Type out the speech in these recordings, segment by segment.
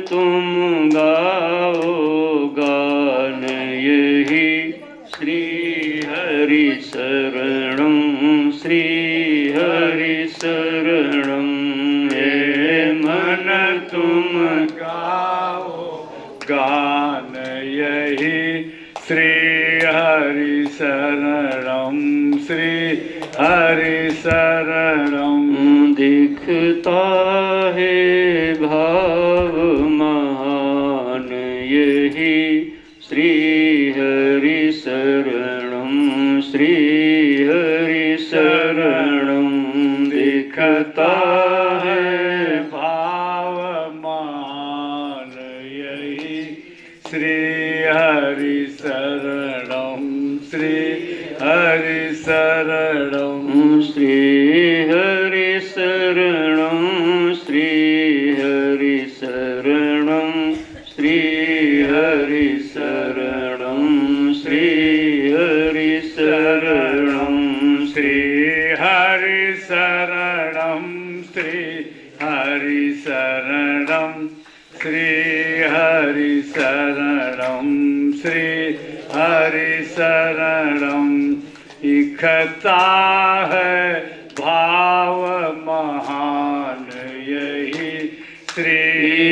तुम गाओ गान यही श्री हरि शरणं श्री हरि शरणं। हे मन तुम गाओ गान यही श्री हरि शरणं श्री हरि शरणं। दिखता है भाव महान यही श्री हरि शरणं श्री हरि शरणं। दिखता है भाव महान यही श्री हरि शरणं श्री हरि शरणं। श्री हरि शरणं श्री हरि शरणं श्री हरि शरणं श्री हरि शरणं। श्री हरि शरणं श्री हरि शरणं श्री हरि शरणं श्री हरि शरणं। दिखता है भाव महान यही श्री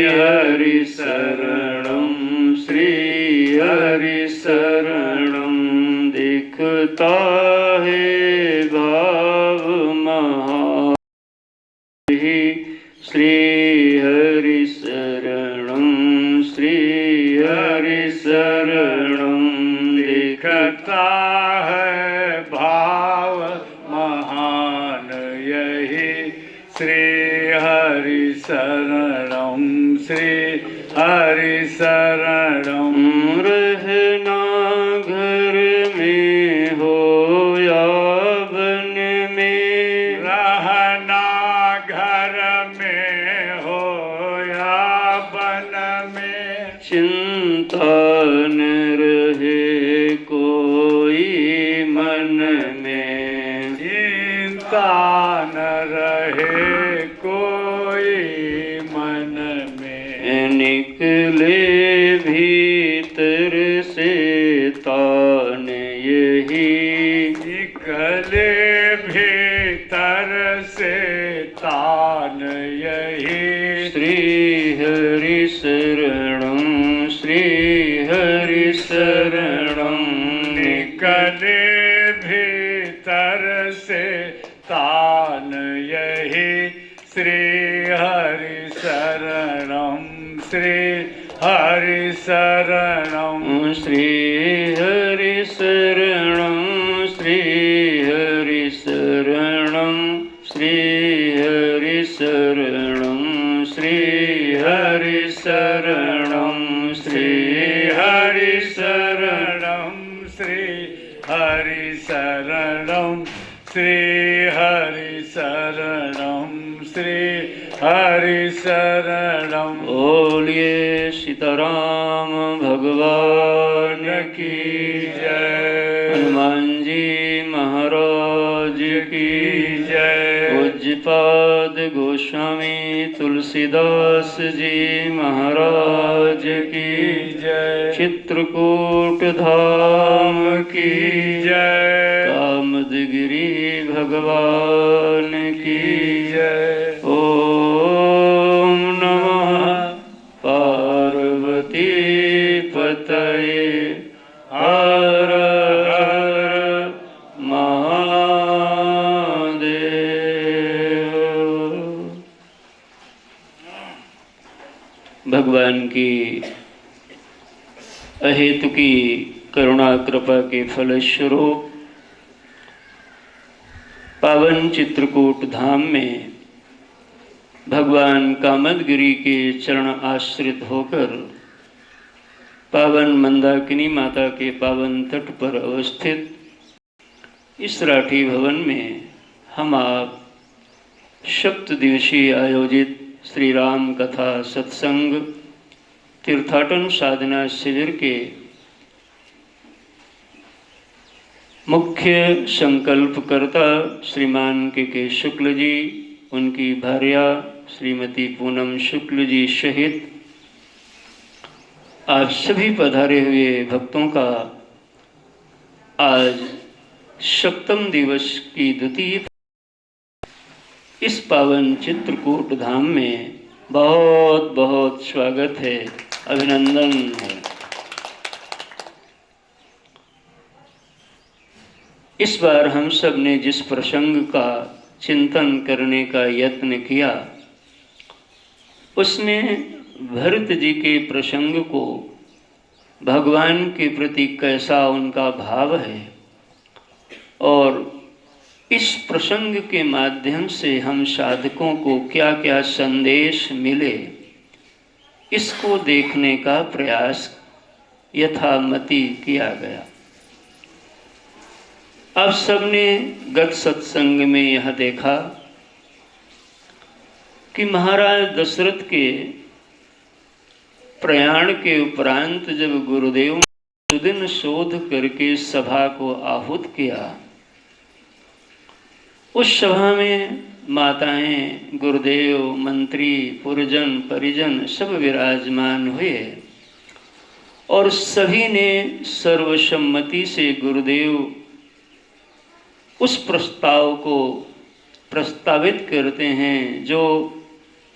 हरि शरणं श्री हरि शरणं। दिखता है भाव महान यही श्री हरि शरणं श्री हरि शरणं। दिखता है भाव महान यही श्री हरि शरणं श्री हरि शरणं। रहना घर में हो या वन में रहना घर में हो या वन में। चिंता न रहे कोई मन में चिंता न रहे कोई मन में। निकले भीतर से तान यही निकले भीतर से तान यही श्री हरि शरणं श्री हरि शरणं। निकले भीतर से तान यही श्री हरि शरणं श्री हरि शरणं। श्री हरि शरणं श्री हरि शरणं श्री हरि शरणं श्री हरि शरणं। श्री हरि शरणं श्री हरि शरणं श्री हरि शरणं श्री हरि शरणं। बोलिए सीताराम भगवान की जय। हनुमान जी महाराज की जय। पूज्यपाद गोस्वामी तुलसीदास जी महाराज की जय। चित्रकूट धाम की जय। कामदगिरि भगवान की जय। ओम नमः पार्वती पतये हर हर महादेव। भगवान की अहेतुकी करुणा कृपा के फलस्वरूप पावन चित्रकूट धाम में भगवान कामदगिरि के चरण आश्रित होकर पावन मंदाकिनी माता के पावन तट पर अवस्थित इस राठी भवन में हम आप 7 दिवसीय आयोजित श्री राम कथा सत्संग तीर्थाटन साधना शिविर के मुख्य संकल्पकर्ता श्रीमान के शुक्ल जी, उनकी भार्या श्रीमती पूनम शुक्ल जी सहित आप सभी पधारे हुए भक्तों का आज सप्तम दिवस की द्वितीय इस पावन चित्रकूट धाम में बहुत बहुत स्वागत है, अभिनंदन है। इस बार हम सब ने जिस प्रसंग का चिंतन करने का यत्न किया उसमें भरत जी के प्रसंग को भगवान के प्रति कैसा उनका भाव है और इस प्रसंग के माध्यम से हम साधकों को क्या क्या संदेश मिले, इसको देखने का प्रयास यथामति किया गया। आप सबने गत सत्संग में यह देखा कि महाराज दशरथ के प्रयाण के उपरांत जब गुरुदेव ने सुदिन शोध करके सभा को आहूत किया, उस सभा में माताएं, गुरुदेव, मंत्री, पुरजन, परिजन सब विराजमान हुए और सभी ने सर्वसम्मति से गुरुदेव उस प्रस्ताव को प्रस्तावित करते हैं जो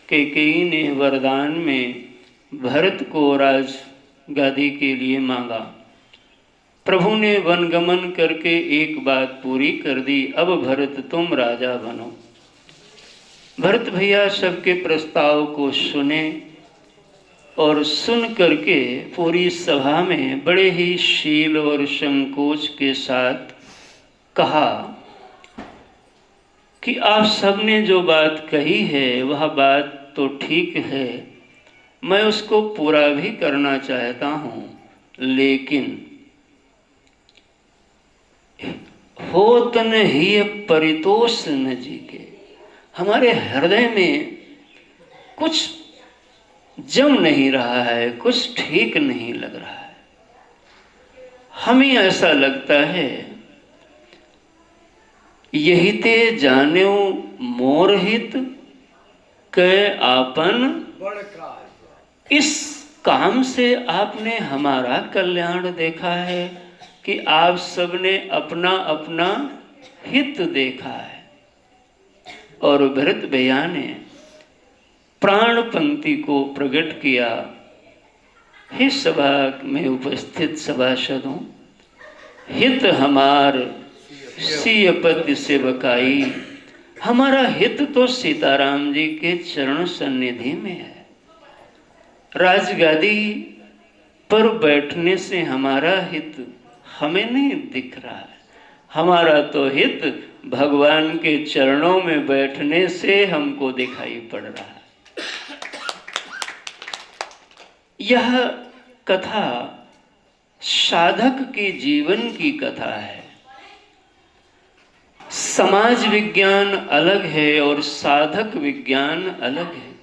कैकेयी ने वरदान में भरत को राज गादी के लिए मांगा। प्रभु ने वनगमन करके एक बात पूरी कर दी, अब भरत तुम राजा बनो। भरत भैया सबके प्रस्ताव को सुने और सुन करके पूरी सभा में बड़े ही शील और संकोच के साथ कहा कि आप सबने जो बात कही है वह बात तो ठीक है, मैं उसको पूरा भी करना चाहता हूँ, लेकिन होतन ही परितोष न जी के, हमारे हृदय में कुछ जम नहीं रहा है, कुछ ठीक नहीं लग रहा है। हमें ऐसा लगता है यही ते जान्यो मोर हित कै आपन, इस काम से आपने हमारा कल्याण देखा है कि आप सबने अपना अपना हित देखा है। और भरत भैया ने प्राण पंक्ति को प्रकट किया। हे सभा में उपस्थित सभासदों, हित हमार सियपति सेवकाई, हमारा हित तो सीताराम जी के चरण सन्निधि में है। राजगादी पर बैठने से हमारा हित हमें नहीं दिख रहा है, हमारा तो हित भगवान के चरणों में बैठने से हमको दिखाई पड़ रहा है। यह कथा साधक के जीवन की कथा है। समाज विज्ञान अलग है और साधक विज्ञान अलग है।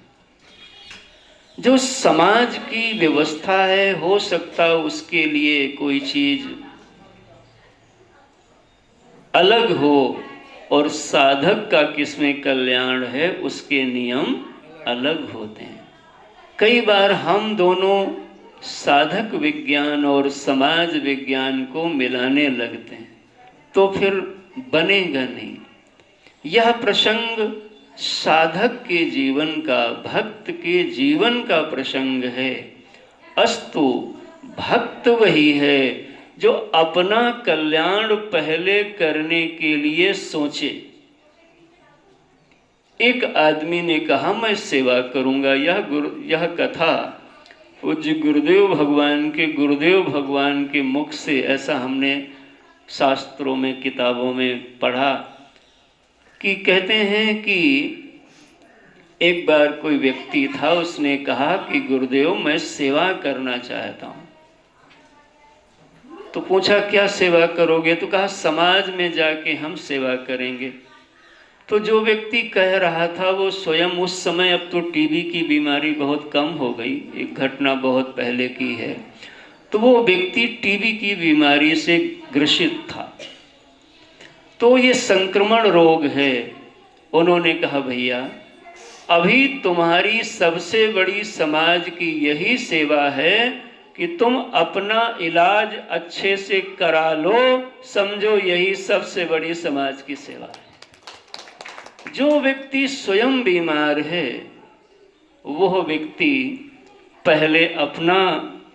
जो समाज की व्यवस्था है, हो सकता उसके लिए कोई चीज अलग हो और साधक का किसमें कल्याण है उसके नियम अलग होते हैं। कई बार हम दोनों साधक विज्ञान और समाज विज्ञान को मिलाने लगते हैं तो फिर बनेगा नहीं। यह प्रसंग साधक के जीवन का, भक्त के जीवन का प्रसंग है। अस्तु भक्त वही है जो अपना कल्याण पहले करने के लिए सोचे। एक आदमी ने कहा मैं सेवा करूंगा। यह कथा पूज्य गुरुदेव भगवान के मुख से ऐसा हमने शास्त्रों में, किताबों में पढ़ा कि कहते हैं कि एक बार कोई व्यक्ति था, उसने कहा कि गुरुदेव मैं सेवा करना चाहता हूँ। तो पूछा क्या सेवा करोगे? तो कहा समाज में जाके हम सेवा करेंगे। तो जो व्यक्ति कह रहा था वो स्वयं उस समय, अब तो टीबी की बीमारी बहुत कम हो गई, एक घटना बहुत पहले की है, तो वो व्यक्ति टीबी की बीमारी से ग्रसित था। तो ये संक्रमण रोग है। उन्होंने कहा भैया अभी तुम्हारी सबसे बड़ी समाज की यही सेवा है कि तुम अपना इलाज अच्छे से करा लो, समझो यही सबसे बड़ी समाज की सेवा है। जो व्यक्ति स्वयं बीमार है वह व्यक्ति पहले अपना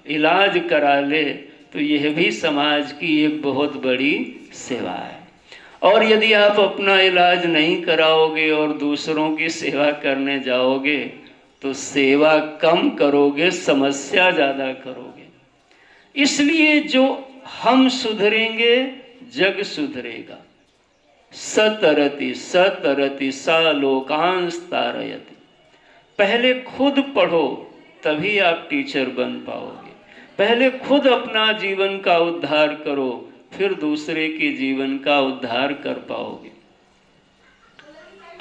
इलाज करा ले, तो यह भी समाज की एक बहुत बड़ी सेवा है। और यदि आप अपना इलाज नहीं कराओगे और दूसरों की सेवा करने जाओगे तो सेवा कम करोगे, समस्या ज़्यादा करोगे। इसलिए जो हम सुधरेंगे जग सुधरेगा। सतरति सतरति सा लोकांस तारयति। पहले खुद पढ़ो तभी आप टीचर बन पाओगे। पहले खुद अपना जीवन का उद्धार करो, फिर दूसरे के जीवन का उद्धार कर पाओगे।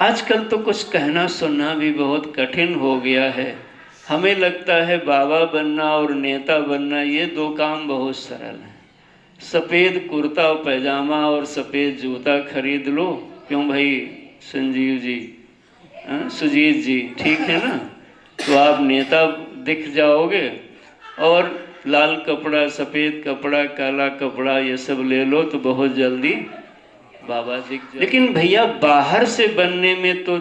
आजकल तो कुछ कहना सुनना भी बहुत कठिन हो गया है। हमें लगता है बाबा बनना और नेता बनना ये दो काम बहुत सरल हैं। सफ़ेद कुर्ता पैजामा और सफ़ेद जूता खरीद लो। क्यों भाई संजीव जी, सुजीत जी, ठीक है ना? तो आप नेता दिख जाओगे। और लाल कपड़ा, सफ़ेद कपड़ा, काला कपड़ा ये सब ले लो तो बहुत जल्दी बाबा दिख जाए। लेकिन भैया बाहर से बनने में तो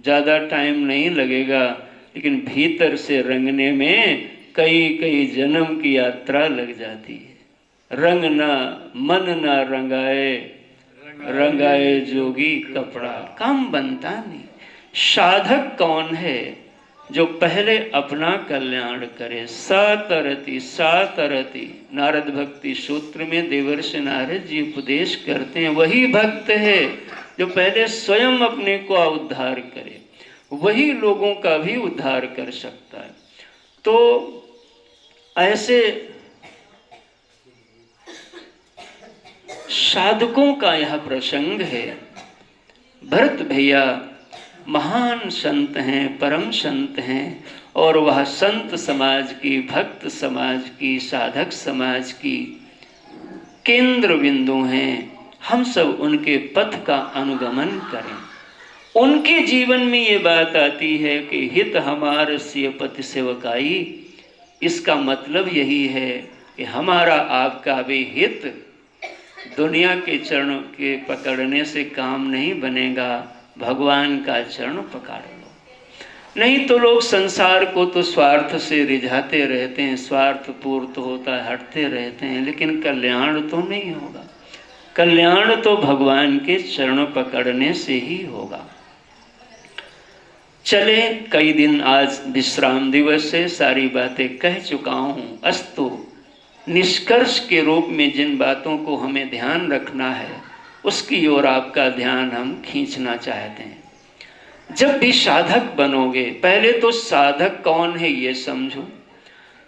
ज़्यादा टाइम नहीं लगेगा, लेकिन भीतर से रंगने में कई कई जन्म की यात्रा लग जाती है। रंग ना मन ना रंगाए, रंगाए जोगी कपड़ा, काम बनता नहीं। साधक कौन है? जो पहले अपना कल्याण करे। सतरति सतरति, नारद भक्ति सूत्र में देवर्षि नारद जी उपदेश करते हैं। वही भक्त है जो पहले स्वयं अपने को उद्धार करे, वही लोगों का भी उद्धार कर सकता है। तो ऐसे साधकों का यह प्रसंग है। भरत भैया महान संत हैं, परम संत हैं, और वह संत समाज की, भक्त समाज की, साधक समाज की केंद्र बिंदु हैं। हम सब उनके पथ का अनुगमन करें। उनके जीवन में ये बात आती है कि हित हमार सिय पति सेवकाई। इसका मतलब यही है कि हमारा आपका भी हित दुनिया के चरण के पकड़ने से काम नहीं बनेगा। भगवान का चरण पकड़ लो। नहीं तो लोग संसार को तो स्वार्थ से रिझाते रहते हैं, स्वार्थ पूर्त होता है, हटते रहते हैं, लेकिन कल्याण तो नहीं होगा। कल्याण तो भगवान के चरण पकड़ने से ही होगा। चले, कई दिन आज विश्राम दिवस से सारी बातें कह चुका हूँ। अस्तु, निष्कर्ष के रूप में जिन बातों को हमें ध्यान रखना है उसकी ओर आपका ध्यान हम खींचना चाहते हैं। जब भी साधक बनोगे, पहले तो साधक कौन है ये समझो।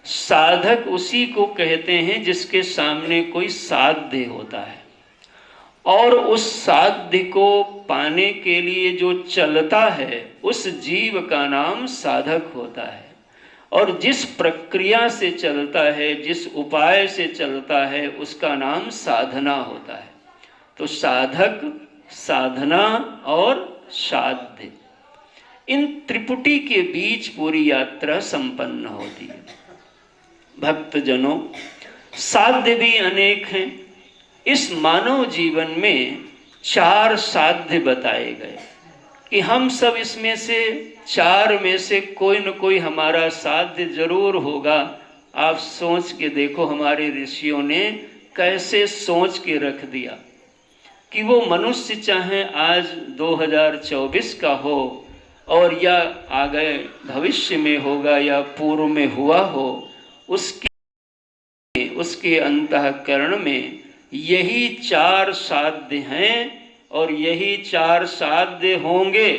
साधक उसी को कहते हैं जिसके सामने कोई साध्य होता है, और उस साध्य को पाने के लिए जो चलता है उस जीव का नाम साधक होता है। और जिस प्रक्रिया से चलता है, जिस उपाय से चलता है, उसका नाम साधना होता है। तो साधक, साधना और साध्य, इन त्रिपुटी के बीच पूरी यात्रा संपन्न होती है। भक्तजनों, साध्य भी अनेक हैं। इस मानव जीवन में 4 साध्य बताए गए कि हम सब इसमें से 4 में से कोई न कोई हमारा साध्य जरूर होगा। आप सोच के देखो, हमारे ऋषियों ने कैसे सोच के रख दिया कि वो मनुष्य चाहे आज 2024 का हो और या आगे भविष्य में होगा या पूर्व में हुआ हो, उसके अंतःकरण में यही 4 साध्य हैं और यही 4 साध्य होंगे।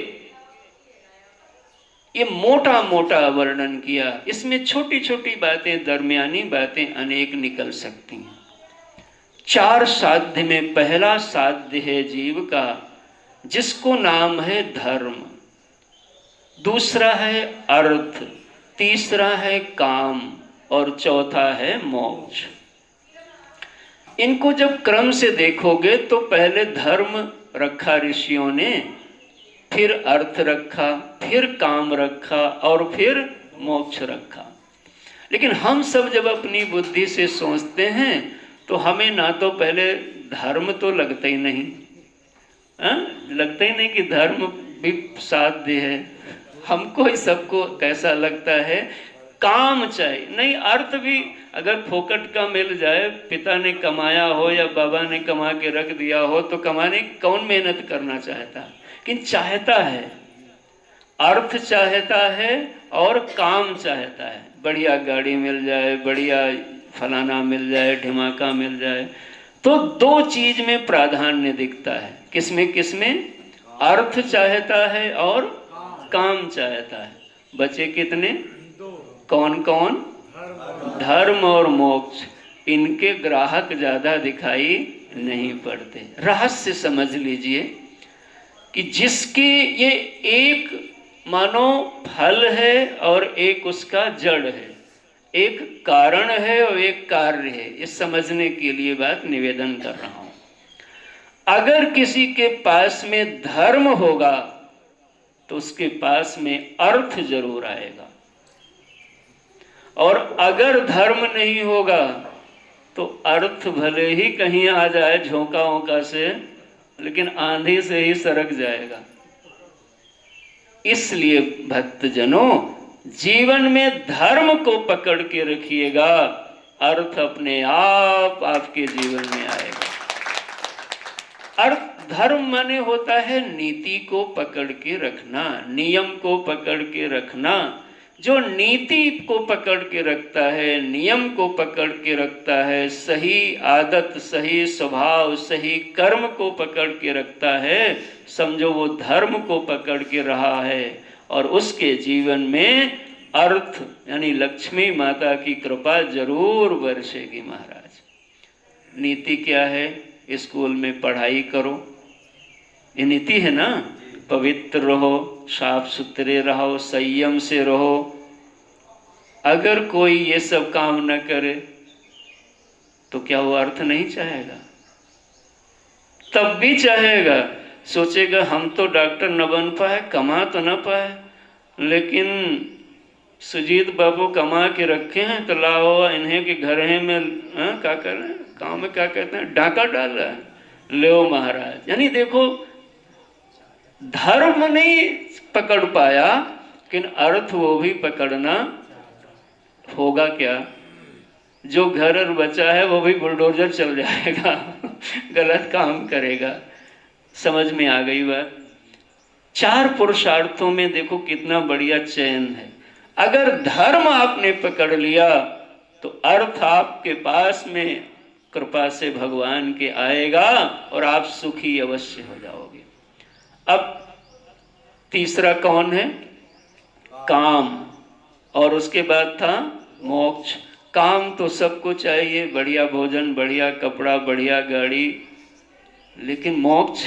ये मोटा मोटा वर्णन किया। इसमें छोटी छोटी बातें, दरमियानी बातें अनेक निकल सकती हैं। 4 साध्य में पहला साध्य है जीव का, जिसको नाम है धर्म। दूसरा है अर्थ, तीसरा है काम, और चौथा है मोक्ष। इनको जब क्रम से देखोगे तो पहले धर्म रखा ऋषियों ने, फिर अर्थ रखा, फिर काम रखा और फिर मोक्ष रखा। लेकिन हम सब जब अपनी बुद्धि से सोचते हैं तो हमें ना तो पहले धर्म तो लगता ही नहीं, लगता ही नहीं कि धर्म भी साथ दे है। हमको ही सबको कैसा लगता है, काम चाहिए। नहीं, अर्थ भी अगर फोकट का मिल जाए, पिता ने कमाया हो या बाबा ने कमा के रख दिया हो, तो कमाने कौन मेहनत करना चाहता है, लेकिन चाहता है, अर्थ चाहता है और काम चाहता है। बढ़िया गाड़ी मिल जाए, बढ़िया फलाना मिल जाए, ढिमाका मिल जाए, तो दो चीज में प्राधान्य दिखता है। किसमें किसमें? अर्थ चाहता है और काम चाहता है। बचे कितने? कौन कौन? धर्म और मोक्ष। इनके ग्राहक ज्यादा दिखाई नहीं पड़ते। रहस्य समझ लीजिए कि जिसके ये एक मानो फल है और एक उसका जड़ है, एक कारण है और एक कार्य है, इस समझने के लिए बात निवेदन कर रहा हूं। अगर किसी के पास में धर्म होगा तो उसके पास में अर्थ जरूर आएगा, और अगर धर्म नहीं होगा तो अर्थ भले ही कहीं आ जाए झोंका वोंका से, लेकिन आंधी से ही सरक जाएगा। इसलिए भक्तजनों, जीवन में धर्म को पकड़ के रखिएगा, अर्थ अपने आप आपके जीवन में आएगा। अर्थ, धर्म माने होता है नीति को पकड़ के रखना, नियम को पकड़ के रखना। जो नीति को पकड़ के रखता है, नियम को पकड़ के रखता है, सही आदत, सही स्वभाव, सही कर्म को पकड़ के रखता है, समझो वो धर्म को पकड़ के रहा है, और उसके जीवन में अर्थ यानी लक्ष्मी माता की कृपा जरूर बरसेगी। महाराज, नीति क्या है? स्कूल में पढ़ाई करो, ये नीति है ना। पवित्र रहो, साफ सुथरे रहो, संयम से रहो। अगर कोई ये सब काम न करे तो क्या वो अर्थ नहीं चाहेगा? तब भी चाहेगा, सोचेगा हम तो डॉक्टर न बन पाए, कमा तो न पाए, लेकिन सुजीत बाबू कमा के रखे हैं, तो लाओ इन्हें के घर में क्या कर रहे हैं, गाँव में क्या कहते हैं, डाका डाल रहा है, ले महाराज। यानी देखो, धर्म नहीं पकड़ पाया, लेकिन अर्थ वो भी पकड़ना होगा। क्या? जो घर और बचा है वो भी बुलडोजर चल जाएगा, गलत काम करेगा। समझ में आ गई बात? चार पुरुषार्थों में देखो कितना बढ़िया चयन है। अगर धर्म आपने पकड़ लिया तो अर्थ आपके पास में कृपा से भगवान के आएगा और आप सुखी अवश्य हो जाओगे। अब तीसरा कौन है? काम, और उसके बाद था मोक्ष। काम तो सबको चाहिए, बढ़िया भोजन, बढ़िया कपड़ा, बढ़िया गाड़ी, लेकिन मोक्ष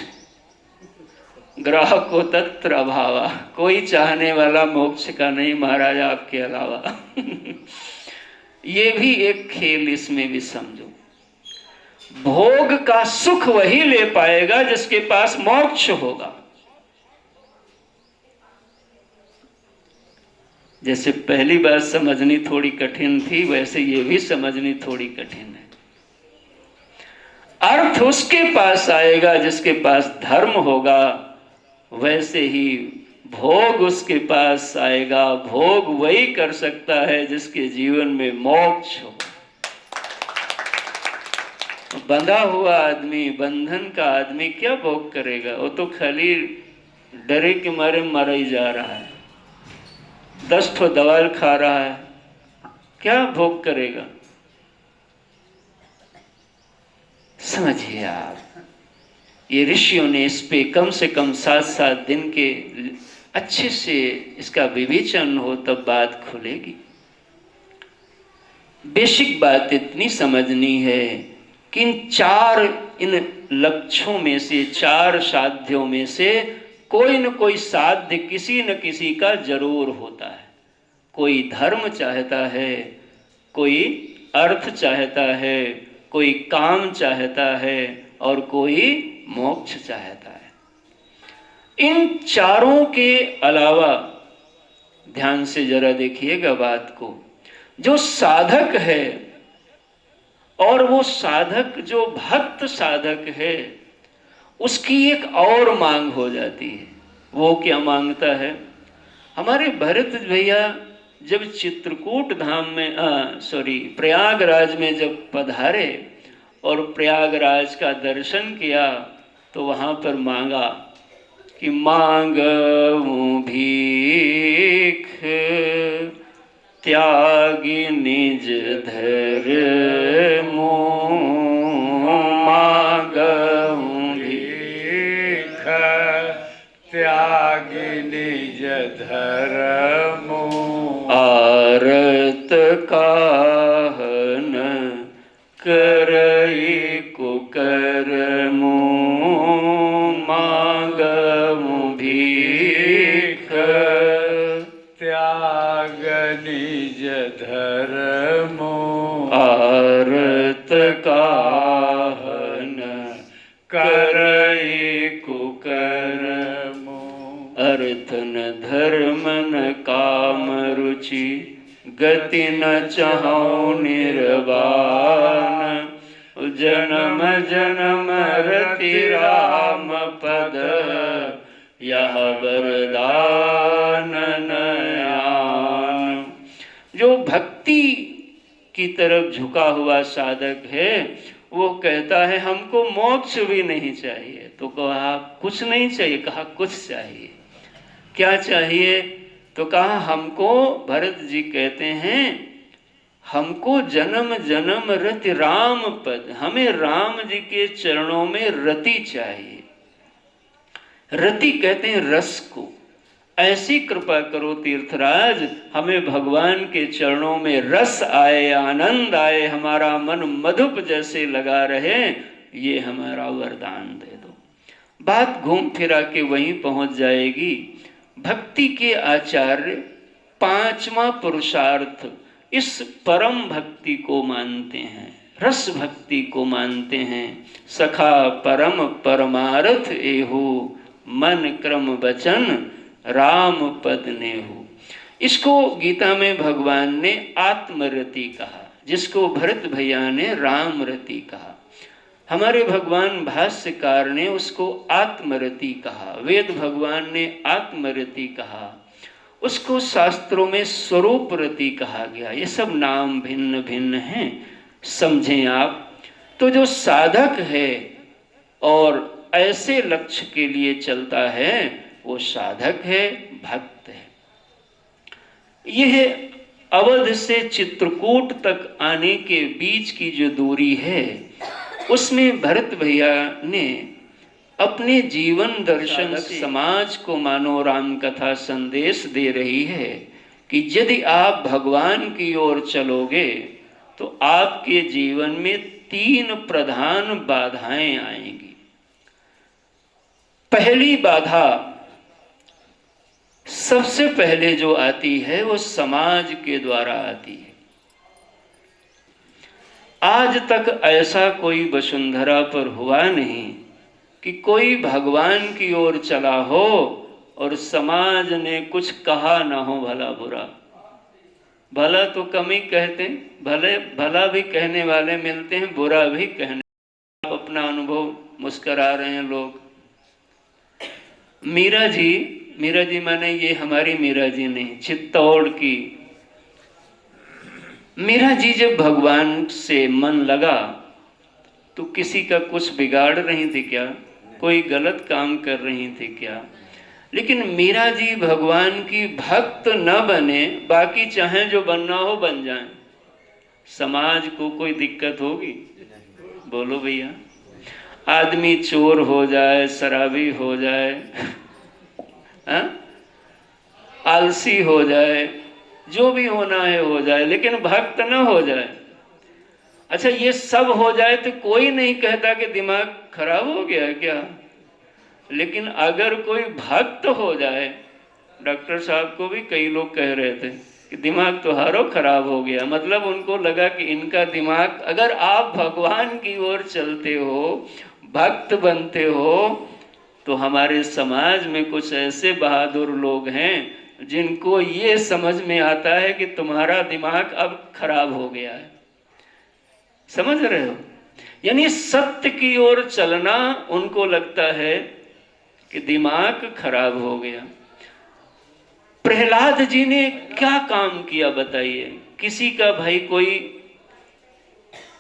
ग्राहको तत्र अभावा। कोई चाहने वाला मोक्ष का नहीं महाराज आपके अलावा। ये भी एक खेल इसमें भी समझो। भोग का सुख वही ले पाएगा जिसके पास मोक्ष होगा। जैसे पहली बात समझनी थोड़ी कठिन थी, वैसे ये भी समझनी थोड़ी कठिन है। अर्थ उसके पास आएगा जिसके पास धर्म होगा, वैसे ही भोग उसके पास आएगा। भोग वही कर सकता है जिसके जीवन में मोक्ष हो। बंधा हुआ आदमी, बंधन का आदमी क्या भोग करेगा? वो तो खाली डरे के मारे मरा ही जा रहा है, 10 ठो दवाई खा रहा है, क्या भोग करेगा? समझिए आप, ये ऋषियों ने इस पे कम से कम 7-7 दिन के अच्छे से इसका विवेचन हो तब बात खुलेगी। बेसिक बात इतनी समझनी है कि इन लक्ष्यों में से, 4 साध्यों में से कोई न कोई साध्य किसी न किसी का जरूर होता है। कोई धर्म चाहता है, कोई अर्थ चाहता है, कोई काम चाहता है और कोई मोक्ष चाहता है। इन चारों के अलावा ध्यान से जरा देखिएगा बात को, जो साधक है और वो साधक जो भक्त साधक है, उसकी एक और मांग हो जाती है। वो क्या मांगता है? हमारे भरत भैया जब चित्रकूट धाम में प्रयागराज में जब पधारे और प्रयागराज का दर्शन किया, तो वहां पर मांगा कि मांगू भीख त्यागी निज धर्मो, मांगू भीख त्यागी निज धर्मो, आरत काहन करई कुकर्मो, मांगू भीख त्याग निज धर्मो, आरत काहन करई कुकर्मो, अर्थ न धर्म न काम रुचि, गति न चाहूं निर्वाण, जन्म जन्म रति राम पद, यह वरदान नयान। जो भक्ति की तरफ झुका हुआ साधक है, वो कहता है हमको मोक्ष भी नहीं चाहिए। तो कहा कुछ नहीं चाहिए? कहा कुछ चाहिए। क्या चाहिए? तो कहा हमको, भरत जी कहते हैं, हमको जन्म जन्म रति राम पद, हमें राम जी के चरणों में रति चाहिए। रति कहते हैं रस को। ऐसी कृपा करो तीर्थराज, हमें भगवान के चरणों में रस आए, आनंद आए, हमारा मन मधुप जैसे लगा रहे, ये हमारा वरदान दे दो। बात घूम फिरा के वहीं पहुंच जाएगी। भक्ति के आचार्य पांचवा पुरुषार्थ इस परम भक्ति को मानते हैं, रस भक्ति को मानते हैं। सखा परम परमार्थ एहु, मन क्रम वचन राम पद नेहु। इसको गीता में भगवान ने आत्मरति कहा, जिसको भरत भैया ने राम रति कहा। हमारे भगवान भाष्यकार ने उसको आत्मरति कहा, वेद भगवान ने आत्मरति कहा, उसको शास्त्रों में स्वरूप रति कहा गया। ये सब नाम भिन्न भिन्न हैं, समझें आप। तो जो साधक है और ऐसे लक्ष्य के लिए चलता है, वो साधक है, भक्त है। यह अवध से चित्रकूट तक आने के बीच की जो दूरी है, उसमें भरत भैया ने अपने जीवन दर्शन समाज को मानो राम कथा संदेश दे रही है कि यदि आप भगवान की ओर चलोगे तो आपके जीवन में 3 प्रधान बाधाएं आएंगी। पहली बाधा सबसे पहले जो आती है वो समाज के द्वारा आती है। आज तक ऐसा कोई वसुंधरा पर हुआ नहीं कि कोई भगवान की ओर चला हो और समाज ने कुछ कहा ना हो भला बुरा। भला तो कम ही कहते हैं, भला भी कहने वाले मिलते हैं, बुरा भी कहने। आप अपना अनुभव मुस्करा रहे हैं लोग। मीरा जी माने ये हमारी मीरा जी नहीं, चित्तौड़ की मीरा जी। जब भगवान से मन लगा तो किसी का कुछ बिगाड़ रही थी क्या? कोई गलत काम कर रही थी क्या? लेकिन मीरा जी भगवान की भक्त न बने, बाकी चाहे जो बनना हो बन जाएं, समाज को कोई दिक्कत होगी? बोलो भैया। आदमी चोर हो जाए, शराबी हो जाए, आलसी हो जाए, जो भी होना है हो जाए, लेकिन भक्त न हो जाए। अच्छा, ये सब हो जाए तो कोई नहीं कहता कि दिमाग खराब हो गया क्या? लेकिन अगर कोई भक्त हो जाए, डॉक्टर साहब को भी कई लोग कह रहे थे कि दिमाग तुम्हारा खराब हो गया, मतलब उनको लगा कि इनका दिमाग। अगर आप भगवान की ओर चलते हो, भक्त बनते हो, तो हमारे समाज में कुछ ऐसे बहादुर लोग हैं जिनको ये समझ में आता है कि तुम्हारा दिमाग अब खराब हो गया है। समझ रहे हो? यानी सत्य की ओर चलना उनको लगता है कि दिमाग खराब हो गया। प्रहलाद जी ने क्या काम किया बताइए? किसी का भाई कोई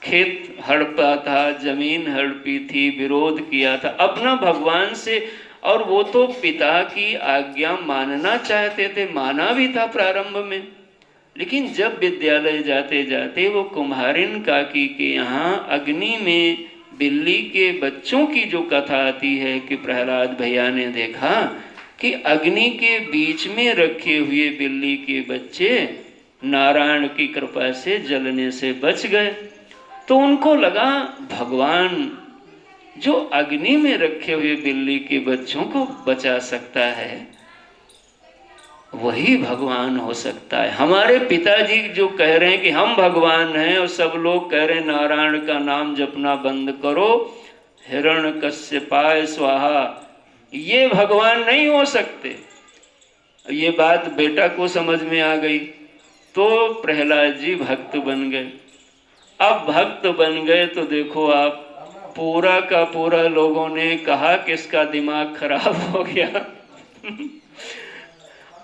खेत हड़पा था, जमीन हड़पी थी, विरोध किया था अपना भगवान से, और वो तो पिता की आज्ञा मानना चाहते थे, माना भी था प्रारंभ में, लेकिन जब विद्यालय जाते जाते वो कुम्हारिन काकी के यहाँ अग्नि में बिल्ली के बच्चों की जो कथा आती है कि प्रहलाद भैया ने देखा कि अग्नि के बीच में रखे हुए बिल्ली के बच्चे नारायण की कृपा से जलने से बच गए, तो उनको लगा भगवान जो अग्नि में रखे हुए बिल्ली के बच्चों को बचा सकता है वही भगवान हो सकता है। हमारे पिताजी जो कह रहे हैं कि हम भगवान हैं और सब लोग कह रहे हैं नारायण का नाम जपना बंद करो, हिरण्यकश्यपाय स्वाहा, ये भगवान नहीं हो सकते। ये बात बेटा को समझ में आ गई तो प्रहलाद जी भक्त बन गए। अब भक्त बन गए तो देखो आप, पूरा का पूरा लोगों ने कहा कि इसका दिमाग खराब हो गया।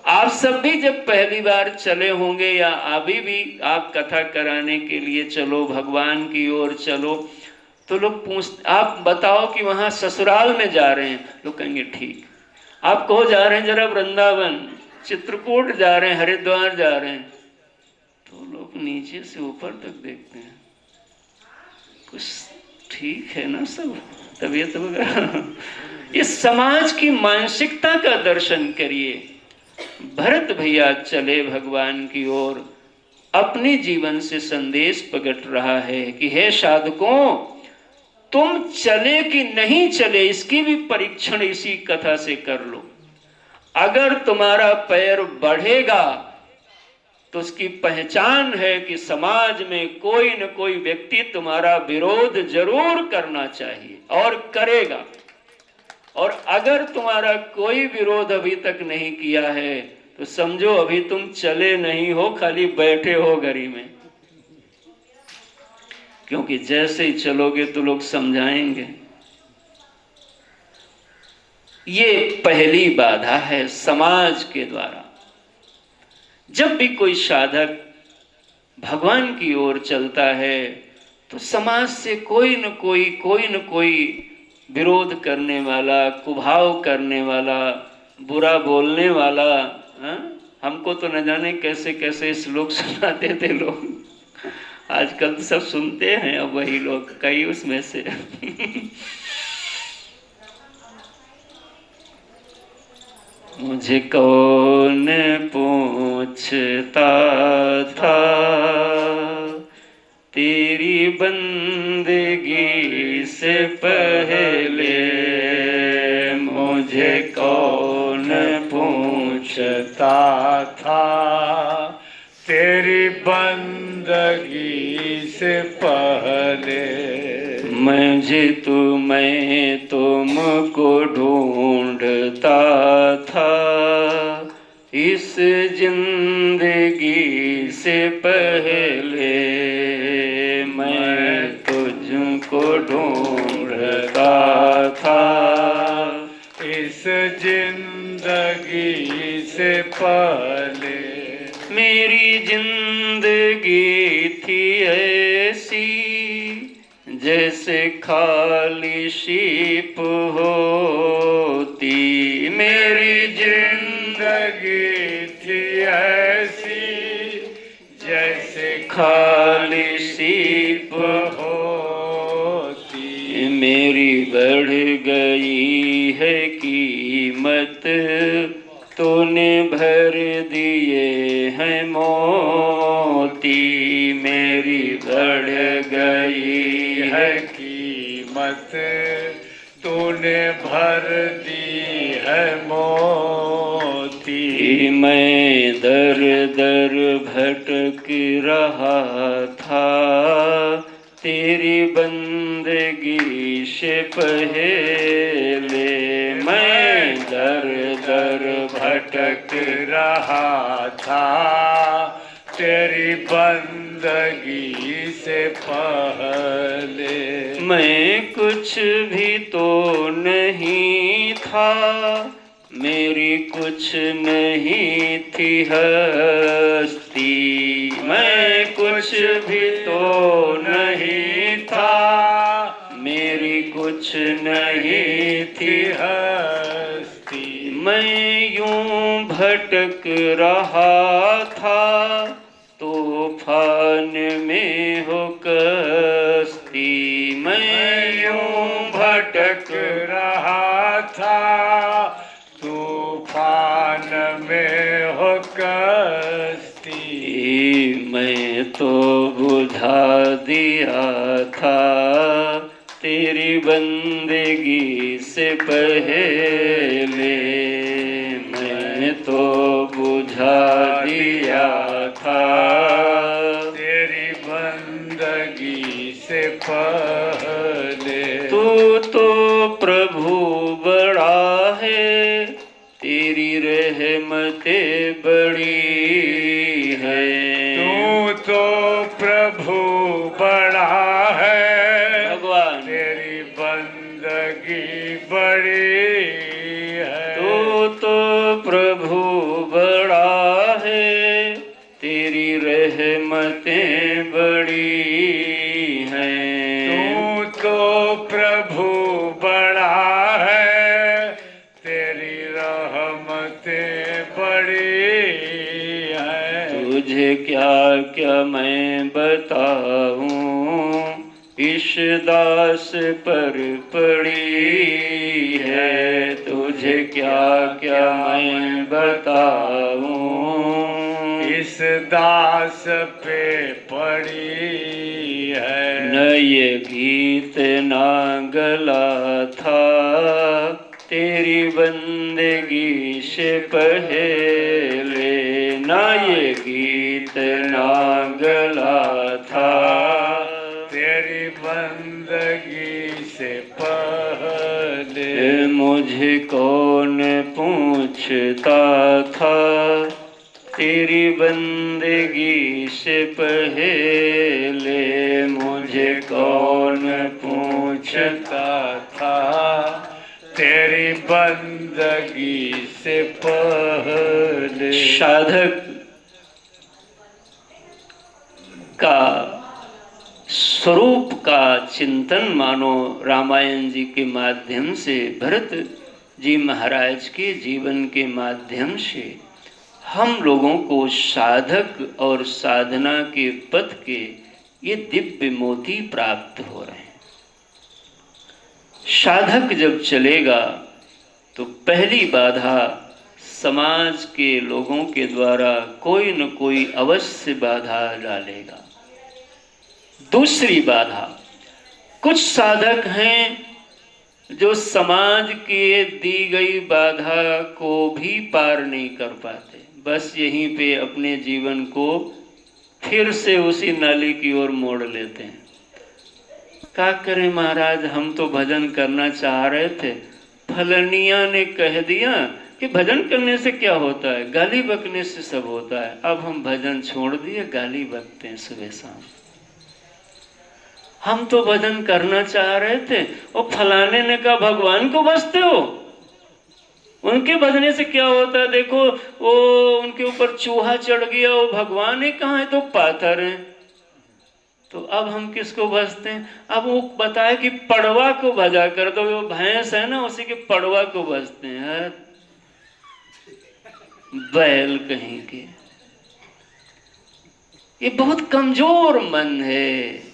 आप सब भी जब पहली बार चले होंगे या अभी भी आप कथा कराने के लिए चलो, भगवान की ओर चलो, तो लोग पूछ, आप बताओ कि वहां ससुराल में जा रहे हैं, लोग कहेंगे ठीक। आप कहो जा रहे हैं जरा वृंदावन, चित्रकूट जा रहे हैं, हरिद्वार जा रहे हैं, तो लोग नीचे से ऊपर तक देखते हैं, कुछ ठीक है ना सब, तबीयत वगैरह। इस समाज की मानसिकता का दर्शन करिए। भरत भैया चले भगवान की ओर, अपने जीवन से संदेश प्रकट रहा है कि हे साधकों, तुम चले कि नहीं चले इसकी भी परीक्षण इसी कथा से कर लो। अगर तुम्हारा पैर बढ़ेगा तो उसकी पहचान है कि समाज में कोई न कोई व्यक्ति तुम्हारा विरोध जरूर करना चाहिए और करेगा, और अगर तुम्हारा कोई विरोध अभी तक नहीं किया है तो समझो अभी तुम चले नहीं हो, खाली बैठे हो गरी में, क्योंकि जैसे ही चलोगे तो लोग समझाएंगे। ये पहली बाधा है समाज के द्वारा। जब भी कोई साधक भगवान की ओर चलता है तो समाज से कोई न कोई विरोध करने वाला, कुभाव करने वाला, बुरा बोलने वाला, हमको तो न जाने कैसे कैसे श्लोक सुनाते थे लोग, आजकल तो सब सुनते हैं अब वही लोग, कई उसमें से। मुझे कौन पूछता था तेरी बंदगी से पहले, मुझे कौन पूछता था तेरी बंदगी से पहले, मैं तुमको ढूंढता था इस जिंदगी से पहले, मैं तुझको ढूंढता था इस जिंदगी से पहले। मेरी जिंदगी थी ऐसी जैसे खाली शीप होती, मेरी जिंदगी थी ऐसी जैसे खाली शीप होती। मेरी बढ़ गई है कीमत, तूने भर दिए हैं मोती, मेरी बढ़ गई है कीमत, तूने भर दी है मोती। मैं दर दर भटक रहा था तेरी बंदगी से पहले, मैं दर दर भटक रहा था तेरी बंदगी से पहले। मैं कुछ भी तो नहीं था, मेरी कुछ नहीं थी हस्ती। मैं कुछ भी तो नहीं था, मेरी कुछ नहीं थी हस्ती। मैं यूं भटक रहा था तूफान में हो कश्ती। मैं यूं भटक रहा था तूफान में हो कश्ती। मैं तो बुझा दिया था तेरी बंदगी से पहले। मैं तो बुझा दिया था तेरी बंदगी से पहले। तू तो प्रभु बड़ा है, तेरी रहमतें बड़ी है। तू तो प्रभु बड़ा है भगवान, तेरी बंदगी बड़ी है। तू तो प्रभु बड़ा है, तेरी रहमतें बड़ी हैं। तू तो प्रभु बड़ा है तेरी रहमतें बड़ी है। तुझे क्या क्या मैं बताऊं, इस दास पर पड़ी है। तुझे क्या क्या मैं बताऊं, इस दास पे पड़ी है। न ये गीत ना गला था तेरी बंदगी से पहले। न ये गीत ना गला था तेरी बंदगी से पहले। मुझे कौन पूछता था तेरी बंदगी से पहले। मुझे कौन पूछता था तेरी बंदगी से पहले। साधक का स्वरूप का चिंतन मानो रामायण जी के माध्यम से, भरत जी महाराज के जीवन के माध्यम से हम लोगों को साधक और साधना के पथ के ये दिव्य मोती प्राप्त हो रहे हैं। साधक जब चलेगा तो पहली बाधा समाज के लोगों के द्वारा कोई न कोई अवश्य बाधा डालेगा। दूसरी बाधा, कुछ साधक हैं जो समाज के दी गई बाधा को भी पार नहीं कर पाते, बस यहीं पे अपने जीवन को फिर से उसी नाली की ओर मोड़ लेते हैं। क्या करें महाराज, हम तो भजन करना चाह रहे थे, फलनिया ने कह दिया कि भजन करने से क्या होता है, गाली बकने से सब होता है। अब हम भजन छोड़ दिए, गाली बकते हैं सुबह शाम। हम तो भजन करना चाह रहे थे और फलाने ने कहा भगवान को भजते हो, उनके भजने से क्या होता है, देखो वो उनके ऊपर चूहा चढ़ गया, वो भगवान ही कहाँ है, तो पाथर है। तो अब हम किसको भजते हैं? अब वो बताए कि पड़वा को भजा कर दो, वो भैंस है ना उसी के पड़वा को भजते हैं। बैल कहीं के, ये बहुत कमजोर मन है।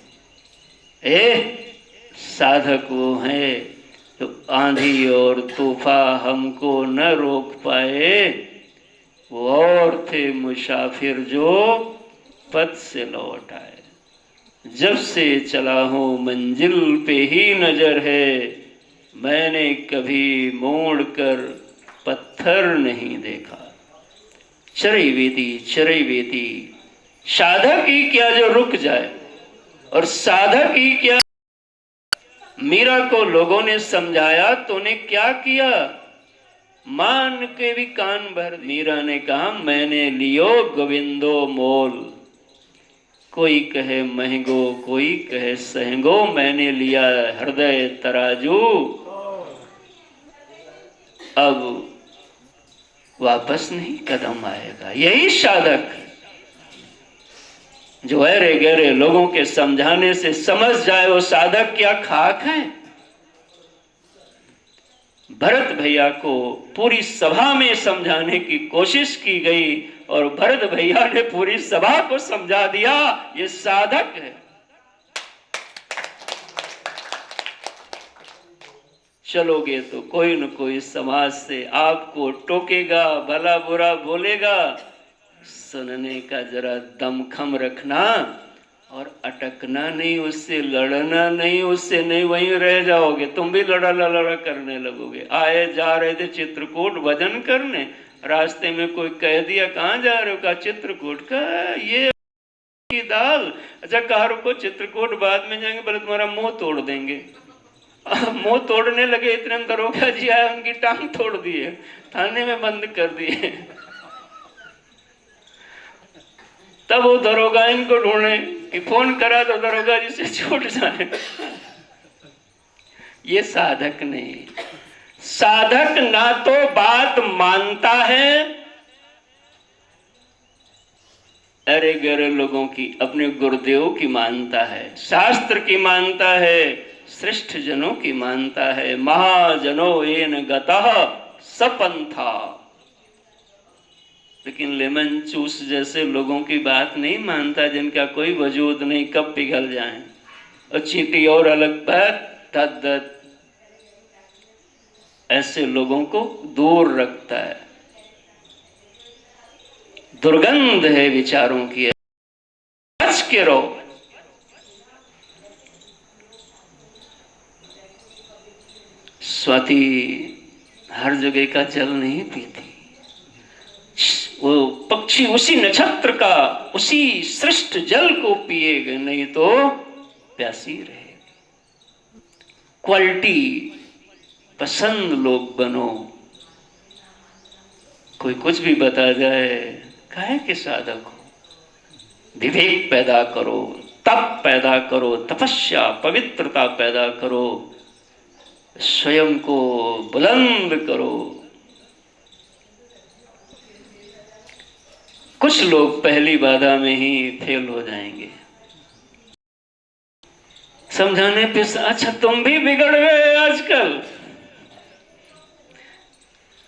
साधक वो है तो आंधी और तूफान हमको न रोक पाए, वो और थे मुसाफिर जो पथ से लौट आए। जब से चला हूँ मंजिल पे ही नजर है, मैंने कभी मोड़ कर पत्थर नहीं देखा। चरई वेदी साधक ही क्या जो रुक जाए, और साधक ही क्या। मीरा को लोगों ने समझाया तो उन्हें क्या किया, मान के भी कान भर। मीरा ने कहा मैंने लियो गोविंदो मोल, कोई कहे महंगो कोई कहे सहंगो, मैंने लिया हृदय तराजू, अब वापस नहीं कदम आएगा। यही साधक जो अरे गहरे लोगों के समझाने से समझ जाए वो साधक क्या खाक है। भरत भैया को पूरी सभा में समझाने की कोशिश की गई और भरत भैया ने पूरी सभा को समझा दिया, ये साधक है। चलोगे तो कोई न कोई समाज से आपको टोकेगा, भला बुरा बोलेगा, सुनने का जरा दमखम रखना और अटकना नहीं, उससे लड़ना नहीं, उससे नहीं, वहीं रह जाओगे। तुम भी लड़ा लड़ा करने लगोगे। आए जा रहे थे चित्रकूट भजन करने, रास्ते में कोई कह दिया कहाँ जा रहे हो, कहा चित्रकूट का, ये की दाल। अच्छा कहा रुको चित्रकूट बाद में जाएंगे, बोले तुम्हारा मुंह तोड़ देंगे। मुंह तोड़ने लगे, इतने में दरोगा जी आए, उनकी टांग तोड़ दिए, थाने में बंद कर दिए। तब वो दरोगा इनको ढूंढे कि फोन करा तो दरोगा जी से छूट जाए। ये साधक नहीं। साधक ना तो बात मानता है, अरे गहरे लोगों की, अपने गुरुदेव की मानता है, शास्त्र की मानता है, श्रेष्ठ जनों की मानता है। महाजनो एन गतः सपंथा, लेकिन लेमन चूस जैसे लोगों की बात नहीं मानता, जिनका कोई वजूद नहीं, कब पिघल जाएं। और चींटी और अलग बात, तद्दत ऐसे लोगों को दूर रखता है। दुर्गंध है विचारों की, बच के रहो। स्वाति हर जगह का जल नहीं पीती, वो पक्षी उसी नक्षत्र का, उसी श्रेष्ठ जल को पिएगा, नहीं तो प्यासी रहेगी। क्वालिटी पसंद लोग बनो। कोई कुछ भी बता जाए, काहे के साधक हो। विवेक पैदा करो, तप पैदा करो, तपस्या पवित्रता पैदा करो, स्वयं को बुलंद करो। कुछ लोग पहली बाधा में ही फेल हो जाएंगे। समझाने पे अच्छा तुम भी बिगड़ गए आजकल,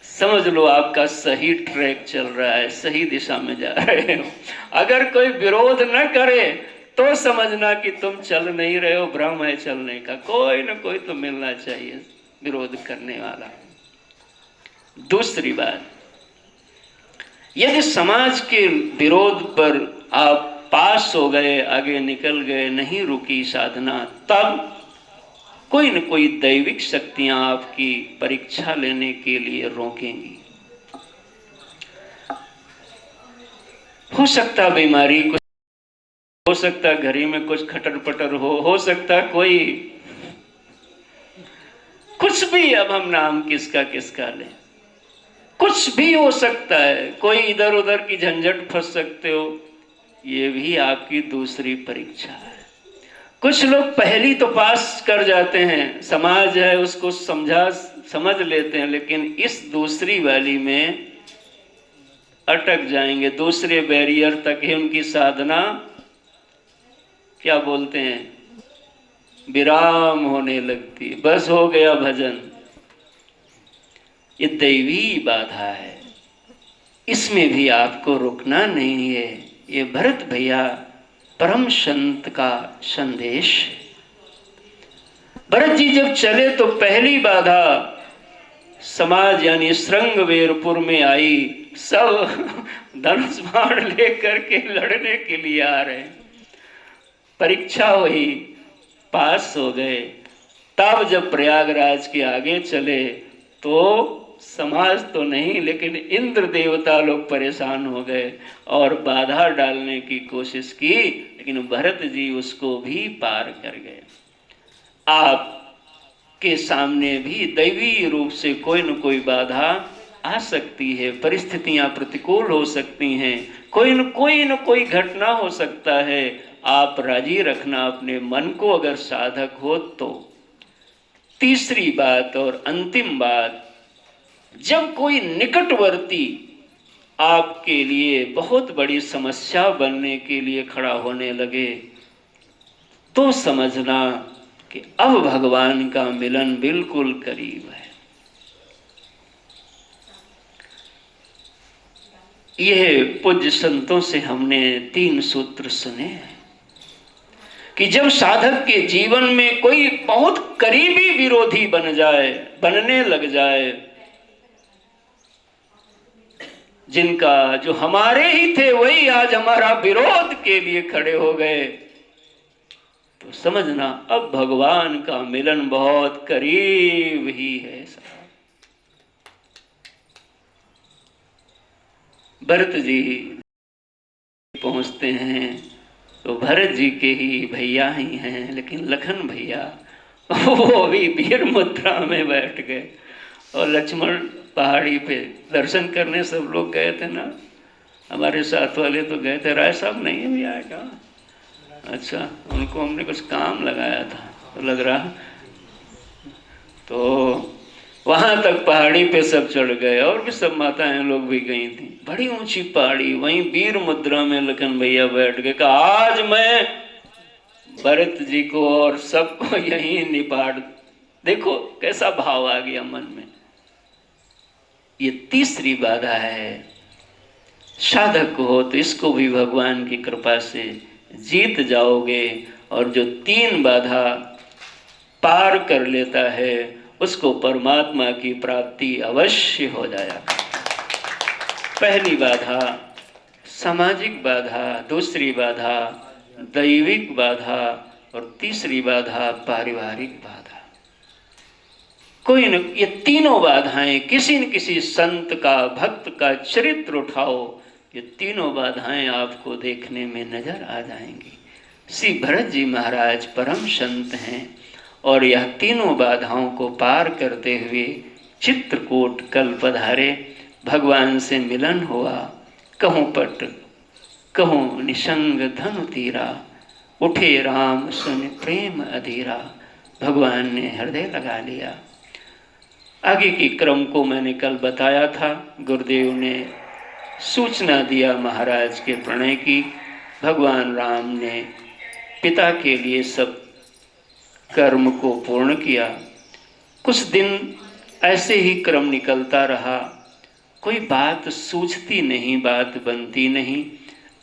समझ लो आपका सही ट्रैक चल रहा है, सही दिशा में जा रहे हो। अगर कोई विरोध न करे तो समझना कि तुम चल नहीं रहे हो, भ्रम है चलने का। कोई न कोई तो मिलना चाहिए विरोध करने वाला। दूसरी बात, यदि समाज के विरोध पर आप पास हो गए, आगे निकल गए, नहीं रुकी साधना, तब कोई न कोई दैविक शक्तियां आपकी परीक्षा लेने के लिए रोकेंगी। हो सकता बीमारी कुछ, हो सकता घरी में कुछ खटर पटर हो सकता कोई कुछ भी, अब हम नाम किसका किसका लें, कुछ भी हो सकता है। कोई इधर उधर की झंझट फंस सकते हो, ये भी आपकी दूसरी परीक्षा है। कुछ लोग पहली तो पास कर जाते हैं, समाज है उसको समझ लेते हैं, लेकिन इस दूसरी वाली में अटक जाएंगे। दूसरे बैरियर तक ही उनकी साधना, क्या बोलते हैं, विराम होने लगती, बस हो गया भजन। ये दैवी बाधा है, इसमें भी आपको रुकना नहीं है। ये भरत भैया परम संत का संदेश। भरत जी जब चले तो पहली बाधा समाज यानी श्रृंगवेरपुर में आई। सब धनुष बाण लेकर के लड़ने के लिए आ रहे हैं। परीक्षा हुई, पास हो गए। तब जब प्रयागराज के आगे चले तो समाज तो नहीं, लेकिन इंद्र देवता लोग परेशान हो गए और बाधा डालने की कोशिश की, लेकिन भरत जी उसको भी पार कर गए। आप के सामने भी दैवी रूप से कोई न कोई बाधा आ सकती है, परिस्थितियां प्रतिकूल हो सकती हैं, कोई न कोई घटना हो सकता है। आप राजी रखना अपने मन को, अगर साधक हो तो। तीसरी बात और अंतिम बात, जब कोई निकटवर्ती आपके लिए बहुत बड़ी समस्या बनने के लिए खड़ा होने लगे, तो समझना कि अब भगवान का मिलन बिल्कुल करीब है। यह पूज्य संतों से हमने 3 सूत्र सुने हैं कि जब साधक के जीवन में कोई बहुत करीबी विरोधी बनने लग जाए, जिनका जो हमारे ही थे वही आज हमारा विरोध के लिए खड़े हो गए, तो समझना अब भगवान का मिलन बहुत करीब ही है। भरत जी पहुंचते हैं तो भरत जी के ही भैया ही हैं, लेकिन लखन भैया वो भी वीर मुद्रा में बैठ गए। और लक्ष्मण पहाड़ी पे दर्शन करने सब लोग गए थे ना, हमारे साथ वाले तो गए थे। राय साहब नहीं है भैया क्या? अच्छा, उनको हमने कुछ काम लगाया था तो लग रहा, तो वहां तक पहाड़ी पे सब चढ़ गए और भी सब माताएं लोग भी गई थी। बड़ी ऊंची पहाड़ी, वहीं वीर मुद्रा में लखन भैया बैठ गए। कहा आज मैं भरत जी को और सबको यहीं निपाट। देखो कैसा भाव आ गया मन में। ये तीसरी बाधा है। साधक हो तो इसको भी भगवान की कृपा से जीत जाओगे, और जो 3 बाधा पार कर लेता है उसको परमात्मा की प्राप्ति अवश्य हो जाएगा। पहली बाधा सामाजिक बाधा, दूसरी बाधा दैविक बाधा, और तीसरी बाधा पारिवारिक बाधा। कोई न, ये तीनों बाधाएं, किसी न किसी संत का, भक्त का चरित्र उठाओ, ये तीनों बाधाएं आपको देखने में नजर आ जाएंगी। श्री भरत जी महाराज परम संत हैं और यह तीनों बाधाओं को पार करते हुए चित्रकूट कल पधारे। भगवान से मिलन हुआ। कहूँ पट कहूँ निसंग धनु तीरा, उठे राम सुन प्रेम अधीरा। भगवान ने हृदय लगा लिया। आगे की क्रम को मैंने कल बताया था। गुरुदेव ने सूचना दिया महाराज के प्रणय की। भगवान राम ने पिता के लिए सब कर्म को पूर्ण किया। कुछ दिन ऐसे ही क्रम निकलता रहा, कोई बात सूझती नहीं, बात बनती नहीं।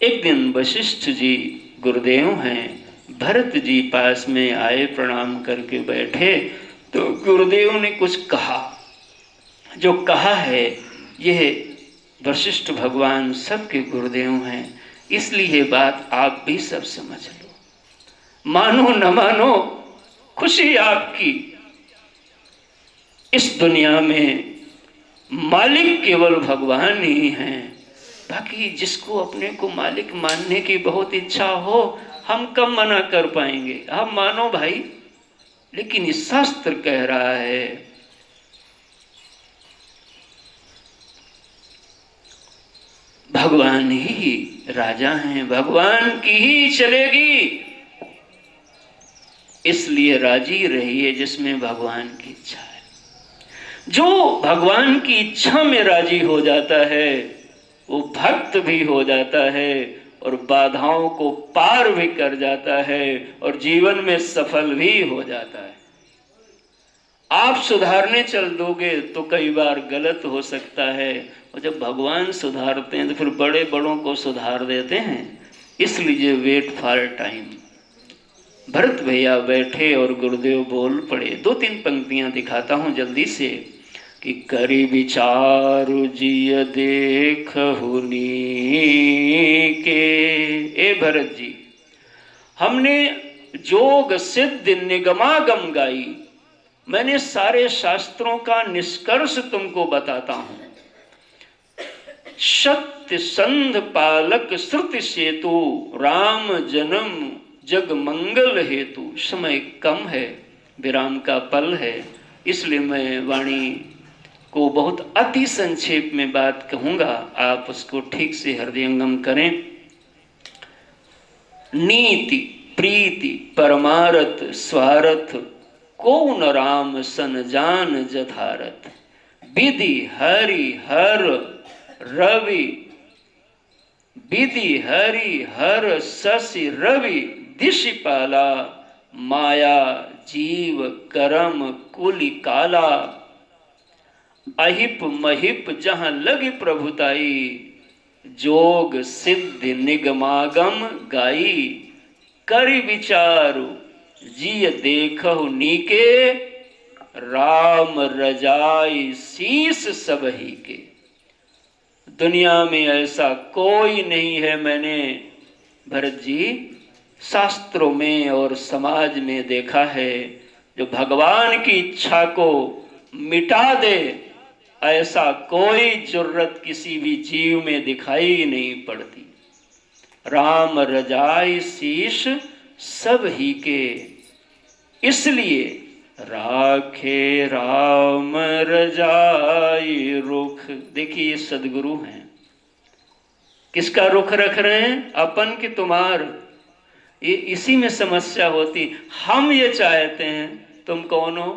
एक दिन वशिष्ठ जी गुरुदेव हैं, भरत जी पास में आए, प्रणाम करके बैठे, तो गुरुदेव ने कुछ कहा। जो कहा है यह वशिष्ठ भगवान सबके गुरुदेव हैं, इसलिए बात आप भी सब समझ लो। मानो न मानो, खुशी आपकी। इस दुनिया में मालिक केवल भगवान ही हैं। बाकी जिसको अपने को मालिक मानने की बहुत इच्छा हो, हम कब मना कर पाएंगे? हम मानो भाई, लेकिन इस शास्त्र कह रहा है भगवान ही राजा हैं, भगवान की ही चलेगी। इसलिए राजी रहिए जिसमें भगवान की इच्छा है। जो भगवान की इच्छा में राजी हो जाता है वो भक्त भी हो जाता है और बाधाओं को पार भी कर जाता है और जीवन में सफल भी हो जाता है। आप सुधारने चल दोगे तो कई बार गलत हो सकता है, और जब भगवान सुधारते हैं तो फिर बड़े बड़ों को सुधार देते हैं। इसलिए वेट फॉर टाइम। भरत भैया बैठे और गुरुदेव बोल पड़े। 2-3 पंक्तियां दिखाता हूं जल्दी से कि करी विचारु जिय देखहुनी के। ए भरत जी, हमने जोग सिद्ध निगमागम गाई। मैंने सारे शास्त्रों का निष्कर्ष तुमको बताता हूं। सत्य संध पालक श्रुति सेतु, राम जन्म जग मंगल हेतु। समय कम है, विराम का पल है, इसलिए मैं वाणी को बहुत अति संक्षेप में बात कहूँगा, आप उसको ठीक से हृदयंगम करें। नीति प्रीति परमारथ स्वार्थ को न राम सन जान जथारथ। विधि हरि हर रवि, विधि हरि हर शशि रवि दिशिपाला। माया जीव करम कुलि काला। अहिप महिप जहाँ लगी प्रभुताई। जोग सिद्धि निगमागम गाई। करि विचारु जिय देखहु नीके। राम रजाई शीस सबही के। दुनिया में ऐसा कोई नहीं है, मैंने भरत जी शास्त्रों में और समाज में देखा है, जो भगवान की इच्छा को मिटा दे, ऐसा कोई जरूरत किसी भी जीव में दिखाई नहीं पड़ती। राम रजाई शीश सब ही के, इसलिए राखे राम रजाई रुख। देखिए ये सदगुरु हैं, किसका रुख रख रहे हैं? अपन की तुम्हार। ये इसी में समस्या होती। हम ये चाहते हैं, तुम कौन हो?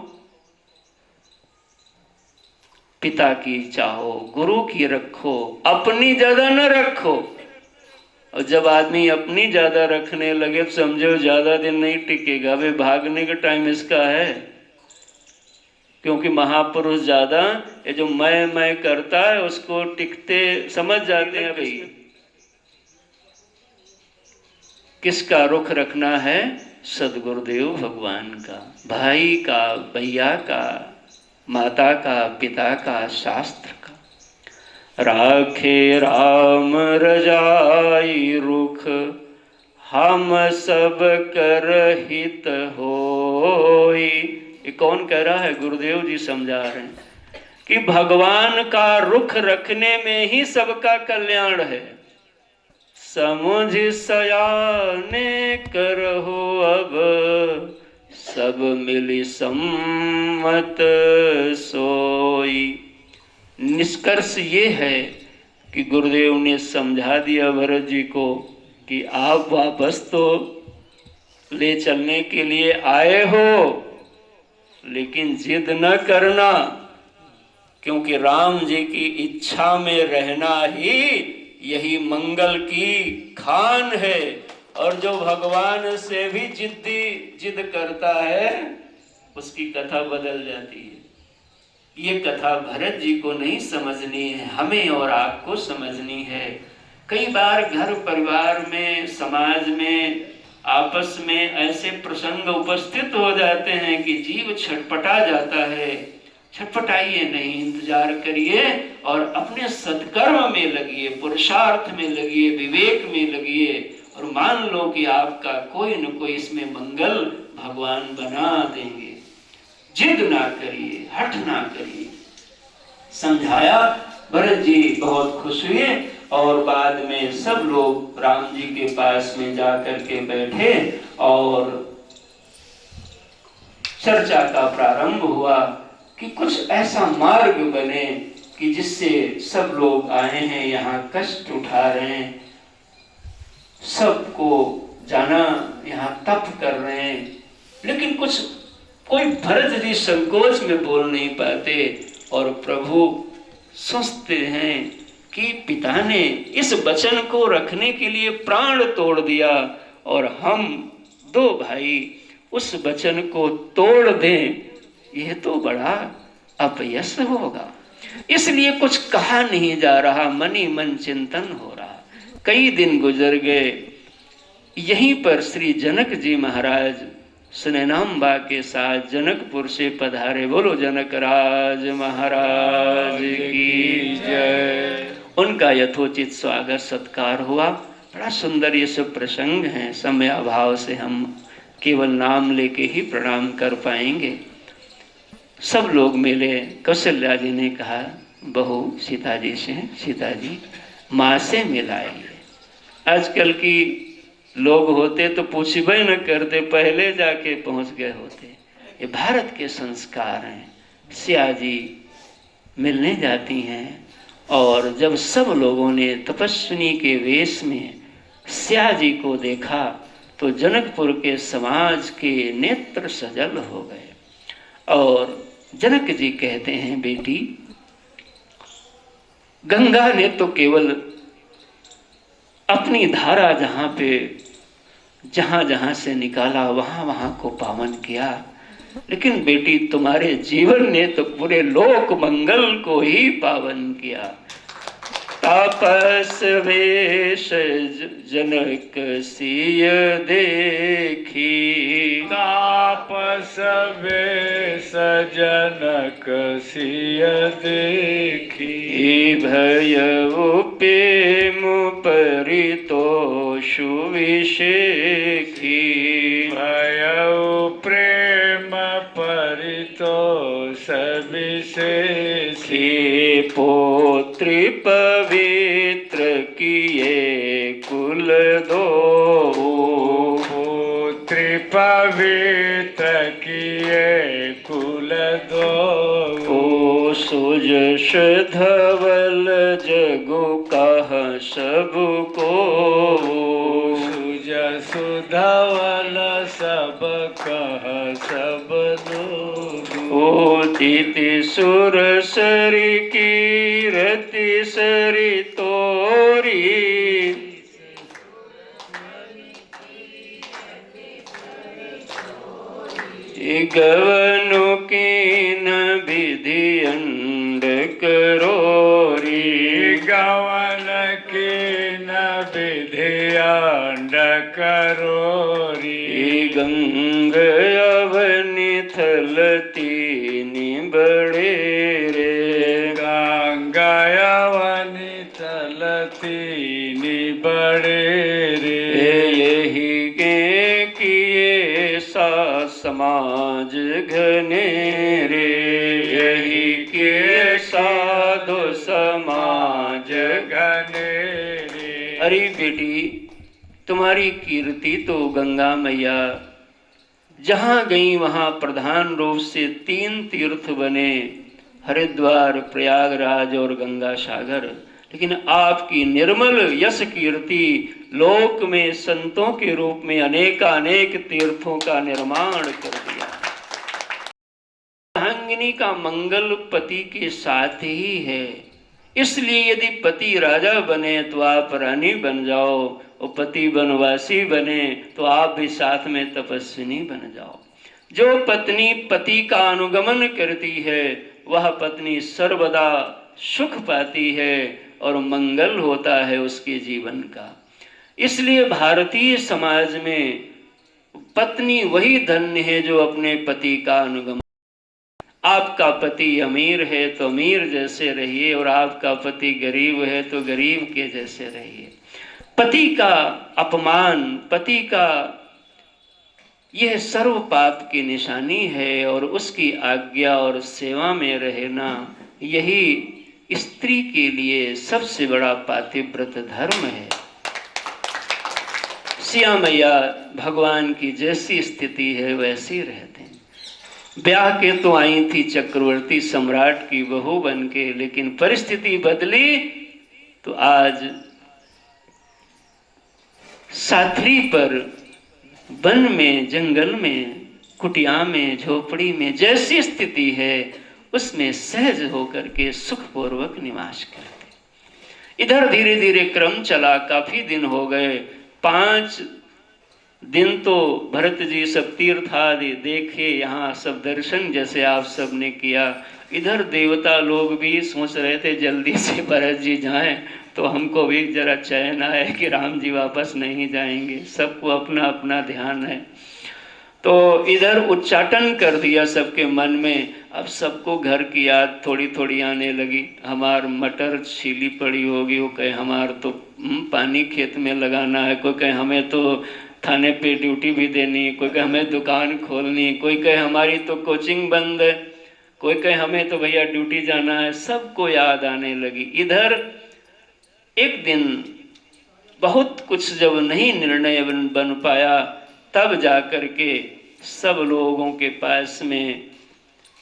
पिता की चाहो, गुरु की रखो, अपनी ज्यादा न रखो। और जब आदमी अपनी ज्यादा रखने लगे तो समझो ज्यादा दिन नहीं टिकेगा। वे भागने का टाइम इसका है, क्योंकि महापुरुष ज्यादा ये जो मैं करता है उसको टिकते समझ जाते हैं। भाई किसका रुख रखना है? सदगुरुदेव भगवान का, भाई का, भैया का, माता का, पिता का, शास्त्र का। राखे राम रजाई रुख, हम सब कर हित होई। ये कौन कह रहा है? गुरुदेव जी समझा रहे हैं कि भगवान का रुख रखने में ही सबका कल्याण है। समुझ सयाने करहो अब, सब मिली सम्मत सोई। निष्कर्ष ये है कि गुरुदेव ने समझा दिया भरत जी को कि आप वापस तो ले चलने के लिए आए हो, लेकिन जिद न करना, क्योंकि राम जी की इच्छा में रहना ही यही मंगल की खान है। और जो भगवान से भी जिद करता है, उसकी कथा बदल जाती है। ये कथा भरत जी को नहीं समझनी है, हमें और आपको समझनी है। कई बार घर परिवार में, समाज में, आपस में ऐसे प्रसंग उपस्थित हो जाते हैं कि जीव छटपटा जाता है। छटपटाइए नहीं, इंतजार करिए और अपने सत्कर्म में लगिए, पुरुषार्थ में लगिए, विवेक में लगिए, और मान लो कि आपका कोई न कोई इसमें मंगल भगवान बना देंगे। जिद ना करिए, हठ ना करिए। समझाया, भरत जी बहुत खुश हुए और बाद में सब लोग राम जी के पास में जाकर के बैठे और चर्चा का प्रारंभ हुआ कि कुछ ऐसा मार्ग बने कि जिससे सब लोग आए हैं, यहाँ कष्ट उठा रहे हैं, सबको जाना यहाँ तप कर रहे हैं, लेकिन कोई भरत जी संकोच में बोल नहीं पाते। और प्रभु सोचते हैं कि पिता ने इस वचन को रखने के लिए प्राण तोड़ दिया और हम दो भाई उस वचन को तोड़ दें, यह तो बड़ा अपयश होगा। इसलिए कुछ कहा नहीं जा रहा, मन ही मन चिंतन हो रहा। कई दिन गुजर गए। यहीं पर श्री जनक जी महाराज सुनैनाम्बा के साथ जनकपुर से पधारे। बोलो जनक राज महाराज की जय। उनका यथोचित स्वागत सत्कार हुआ। बड़ा सुंदर ये सब प्रसंग हैं। समय अभाव से हम केवल नाम लेके ही प्रणाम कर पाएंगे। सब लोग मिले। कौशल्या जी ने कहा, बहू सीता जी से, सीता जी माँ से मिलाइए। आजकल की लोग होते तो पूछबे न करते, पहले जाके पहुंच गए होते। ये भारत के संस्कार हैं। सिया जी मिलने जाती हैं। और जब सब लोगों ने तपस्विनी के वेश में स्या जी को देखा तो जनकपुर के समाज के नेत्र सजल हो गए। और जनक जी कहते हैं, बेटी, गंगा ने तो केवल अपनी धारा जहां जहां से निकाला वहां वहां को पावन किया, लेकिन बेटी तुम्हारे जीवन ने तो पूरे लोक मंगल को ही पावन किया। तापस वेश जनक सिय देखी, तापस वेश जनक सिय देखी, भय प्रेम परितोषु विषेखी, भय प्रेम परितोष विषेखी, पौत्री पवित्र किए कुल दो, पुत्री पवित्र किए कुल दो, सुजस धवल जगु कह सबको, सुजस धवल सब कह सब उदिति सुर सरि कीरति सरि तोरी, गवनु कीन विधि अंड करोरी, गवन कीन विधि अंड करोरी, गंग अवनि थलतीनि बड़े रे, गंगा अवनि थलतीनि बड़े रे, यही के किए सा समाज घनेरे, यही के साधु समाज घनेरे। अरे बेटी, तुम्हारी कीर्ति तो गंगा मैया जहाँ गई वहाँ प्रधान रूप से 3 तीर्थ बने, हरिद्वार, प्रयागराज और गंगा सागर। लेकिन आपकी निर्मल यश कीर्ति लोक में संतों के रूप में अनेकानेक तीर्थों का निर्माण कर दिया। अर्धांगिनी का मंगल पति के साथ ही है, इसलिए यदि पति राजा बने तो आप रानी बन जाओ, और पति वनवासी बने तो आप भी साथ में तपस्विनी बन जाओ। जो पत्नी पति का अनुगमन करती है वह पत्नी सर्वदा सुख पाती है और मंगल होता है उसके जीवन का। इसलिए भारतीय समाज में पत्नी वही धन्य है जो अपने पति का अनुगमन। आपका पति अमीर है तो अमीर जैसे रहिए, और आपका पति गरीब है तो गरीब के जैसे रहिए। पति का अपमान, पति का यह सर्व पाप की निशानी है, और उसकी आज्ञा और सेवा में रहना यही स्त्री के लिए सबसे बड़ा पातिव्रत धर्म है। सिया मैया भगवान की जैसी स्थिति है वैसी रहते हैं। ब्याह के तो आई थी चक्रवर्ती सम्राट की बहू बन के, लेकिन परिस्थिति बदली तो आज साथरी पर, वन में, जंगल में, कुटिया में, झोपड़ी में जैसी स्थिति है उसमें सहज होकर के सुखपूर्वक निवास करते। इधर धीरे धीरे क्रम चला, काफी दिन हो गए। 5 दिन तो भरत जी सब तीर्थ आदि देखे, यहाँ सब दर्शन जैसे आप सब ने किया। इधर देवता लोग भी सोच रहे थे जल्दी से भरत जी जाएं तो हमको भी जरा चैन आए कि राम जी वापस नहीं जाएंगे। सबको अपना अपना ध्यान है, तो इधर उच्चाटन कर दिया सबके मन में। अब सबको घर की याद थोड़ी थोड़ी आने लगी। हमार मटर छीली पड़ी होगी, वो कहे हमार तो पानी खेत में लगाना है, कोई कहे हमें तो थाने पे ड्यूटी भी देनी, कोई कहे हमें दुकान खोलनी, कोई कहे हमारी तो कोचिंग बंद है, कोई कहे हमें तो भैया ड्यूटी जाना है। सबको याद आने लगी। इधर एक दिन बहुत कुछ जब नहीं निर्णय बन पाया, तब जाकर के सब लोगों के पास में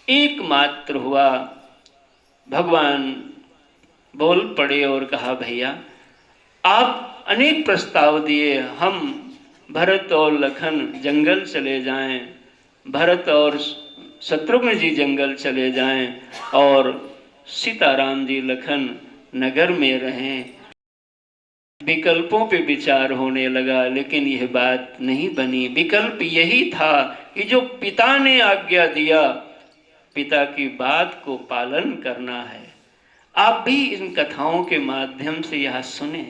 एकमात्र हुआ भगवान बोल पड़े और कहा, भैया आप अनेक प्रस्ताव दिए, हम भरत और लखन जंगल चले जाएं, भरत और शत्रुघ्न जी जंगल चले जाएं और सीताराम जी लखन नगर में रहें। विकल्पों पे विचार होने लगा, लेकिन यह बात नहीं बनी। विकल्प यही था कि जो पिता ने आज्ञा दिया, पिता की बात को पालन करना है। आप भी इन कथाओं के माध्यम से यह सुने,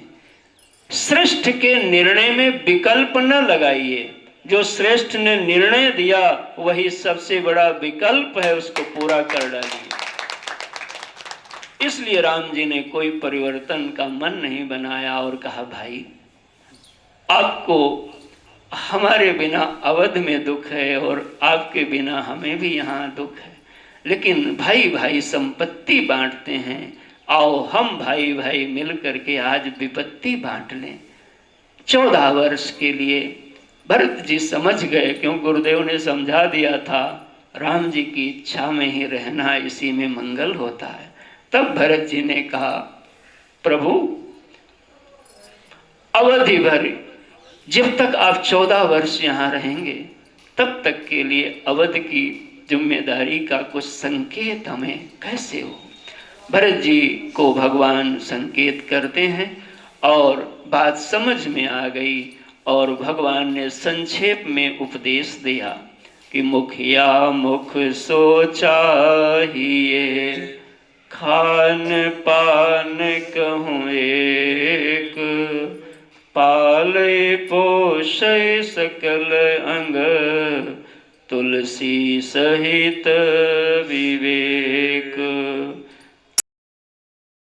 श्रेष्ठ के निर्णय में विकल्प न लगाइए। जो श्रेष्ठ ने निर्णय दिया वही सबसे बड़ा विकल्प है, उसको पूरा कर डालिए। इसलिए राम जी ने कोई परिवर्तन का मन नहीं बनाया और कहा, भाई आपको हमारे बिना अवध में दुख है और आपके बिना हमें भी यहाँ दुख है, लेकिन भाई भाई संपत्ति बांटते हैं। आओ हम भाई भाई मिल करके आज विपत्ति बांट लें। 14 वर्ष के लिए भरत जी समझ गए, क्यों गुरुदेव ने समझा दिया था, राम जी की इच्छा में ही रहना, इसी में मंगल होता है। तब भरत जी ने कहा, प्रभु अवधि भर जब तक आप 14 वर्ष यहाँ रहेंगे तब तक के लिए अवध की जिम्मेदारी का कुछ संकेत हमें कैसे हो। भरत जी को भगवान संकेत करते हैं और बात समझ में आ गई और भगवान ने संक्षेप में उपदेश दिया कि मुखिया मुख सोचाहिए, खान पान कहूँ एक, पाले पोषे सकल अंग, तुलसी सहित विवेक।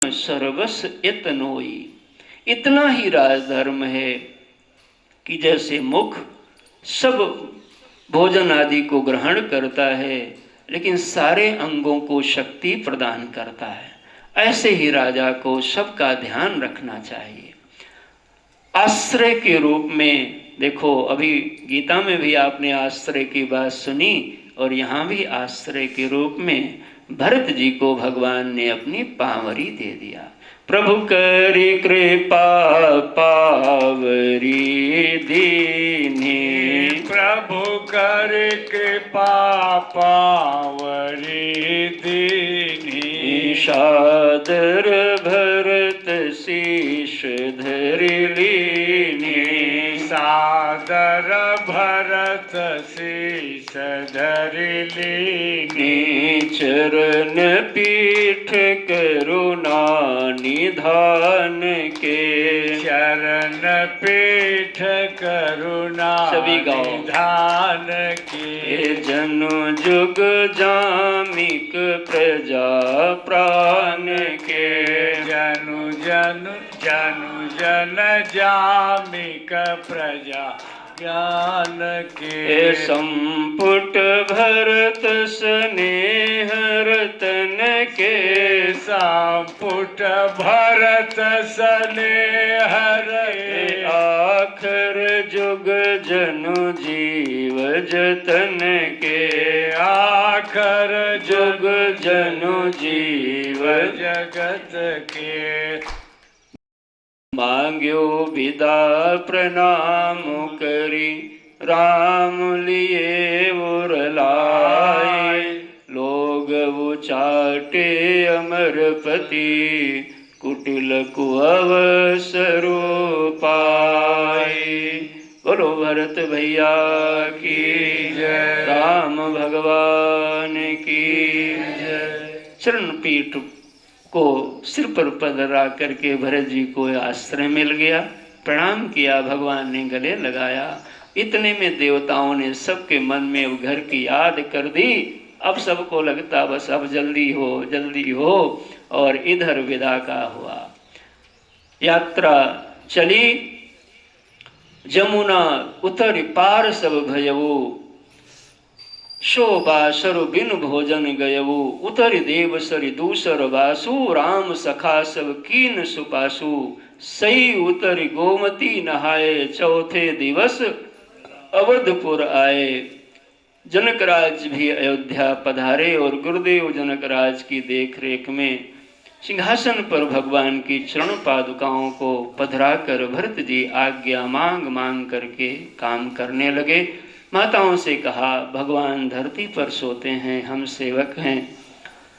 सर्वस इतनोई, इतना ही राजधर्म है कि जैसे मुख सब भोजन आदि को ग्रहण करता है लेकिन सारे अंगों को शक्ति प्रदान करता है, ऐसे ही राजा को सबका ध्यान रखना चाहिए। आश्रय के रूप में देखो, अभी गीता में भी आपने आश्रय की बात सुनी और यहाँ भी आश्रय के रूप में भरत जी को भगवान ने अपनी पावरी दे दिया। प्रभु करी कृपा पावरी दीनी, प्रभु कर कृपा पावरी दीनी, सादर भरत शीश धरि लीनी, सादर भरत शीश धरि लीनी, चरण पीठ करुणा निधान के, चरण पीठ करुणा सभी गाओ। निधान के, जनु जुग जामिक प्रजा प्राण के, जनु जनु जनु जन जामिक प्रजा ज्ञान के, संपुट भरत स्नेह रतन के, संपुट भरत स्नेह रे, आखर जुग जनु जीव जतन के, आखर जुग जनु जीव जगत के। मांग्यो विदा प्रणाम करी, राम लिए उरलाए, लोग उचाटे अमरपति, कुटिल कुअवसरो पाए। बोलो भरत भैया की जय, राम भगवान की जय। चरण पीठ को सिर पर पधरा करके भरत जी को आश्रय मिल गया, प्रणाम किया, भगवान ने गले लगाया। इतने में देवताओं ने सबके मन में वो घर की याद कर दी। अब सबको लगता बस अब जल्दी हो, और इधर विदा का हुआ। यात्रा चली, जमुना उतर पार सब भयऊ, शो बासरु बिन भोजन गयऊ, उतर देव सरि दूसर वासु, राम सखा सब कीन सुपासु, सई उतर गोमती नहाए, चौथे दिवस अवधपुर आए। जनकराज भी अयोध्या पधारे और गुरुदेव जनकराज की देखरेख में सिंहासन पर भगवान की चरण पादुकाओं को पधराकर भरत जी आज्ञा मांग मांग करके काम करने लगे। माताओं से कहा, भगवान धरती पर सोते हैं, हम सेवक हैं,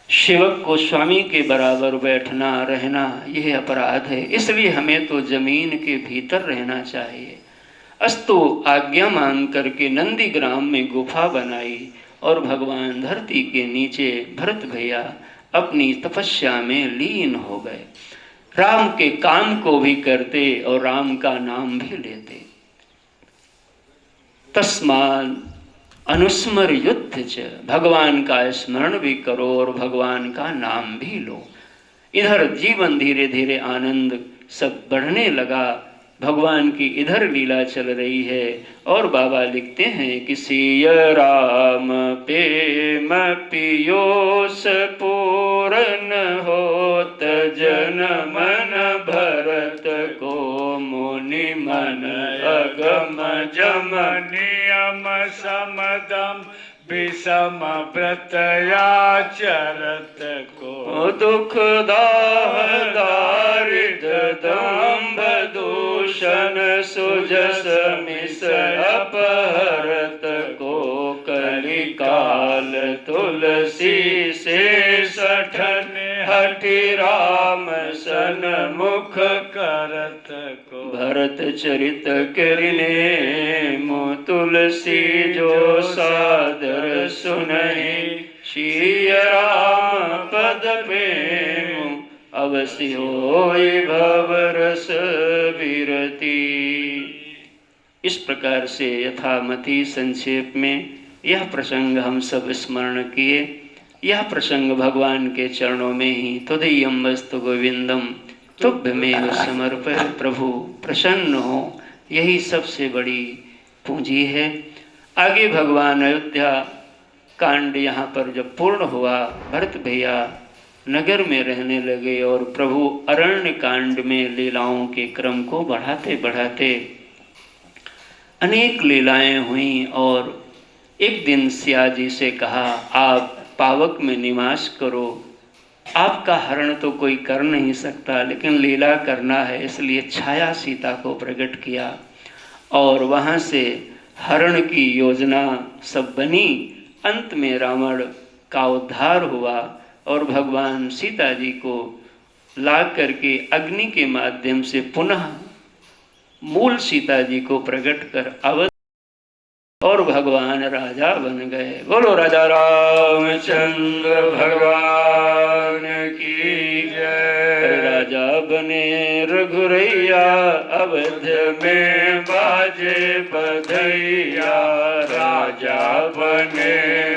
सेवक को स्वामी के बराबर बैठना रहना यह अपराध है, इसलिए हमें तो जमीन के भीतर रहना चाहिए। अस्तु आज्ञा मांग करके नंदी ग्राम में गुफा बनाई और भगवान धरती के नीचे भरत भैया अपनी तपस्या में लीन हो गए। राम के काम को भी करते और राम का नाम भी लेते। तस्मान अनुस्मर युद्ध च, भगवान का स्मरण भी करो और भगवान का नाम भी लो। इधर जीवन धीरे धीरे आनंद सब बढ़ने लगा। भगवान की इधर लीला चल रही है और बाबा लिखते हैं कि सिय राम प्रेम पियोस पूरन होत जन मन भरत को मुनि मन अगम जम नियम समदम विषम व्रतया चरत को दुख दाह दारिद्र दंभ दूषण सुजस मिस अपहरत को कलिकाल तुलसी से सठन हठि राम सन मुख करत को भरत चरित करने मु तुलसी जो सादर सुनहि श्री राम पद प्रेम अवश्य होय भवरस विरति। इस प्रकार से यथामति संक्षेप में यह प्रसंग हम सब स्मरण किए। यह प्रसंग भगवान के चरणों में ही त्वदीयं वस्तु गोविंदम तुभ्यमेव समर्पय, प्रभु प्रसन्न हो, यही सबसे बड़ी पूंजी है। आगे भगवान अयोध्या कांड यहाँ पर जब पूर्ण हुआ, भरत भैया नगर में रहने लगे और प्रभु अरण्य कांड में लीलाओं के क्रम को बढ़ाते बढ़ाते अनेक लीलाएं हुई। और एक दिन सिया जी से कहा, आप पावक में निवास करो, आपका हरण तो कोई कर नहीं सकता, लेकिन लीला करना है, इसलिए छाया सीता को प्रकट किया और वहाँ से हरण की योजना सब बनी। अंत में रावण का उद्धार हुआ और भगवान सीता जी को ला करके अग्नि के माध्यम से पुनः मूल सीता जी को प्रकट कर अवध और भगवान राजा बन गए। बोलो राजा रामचंद्र भगवान की जय। राजा बने रघुरैया अवध में बाजे बधैया, राजा बने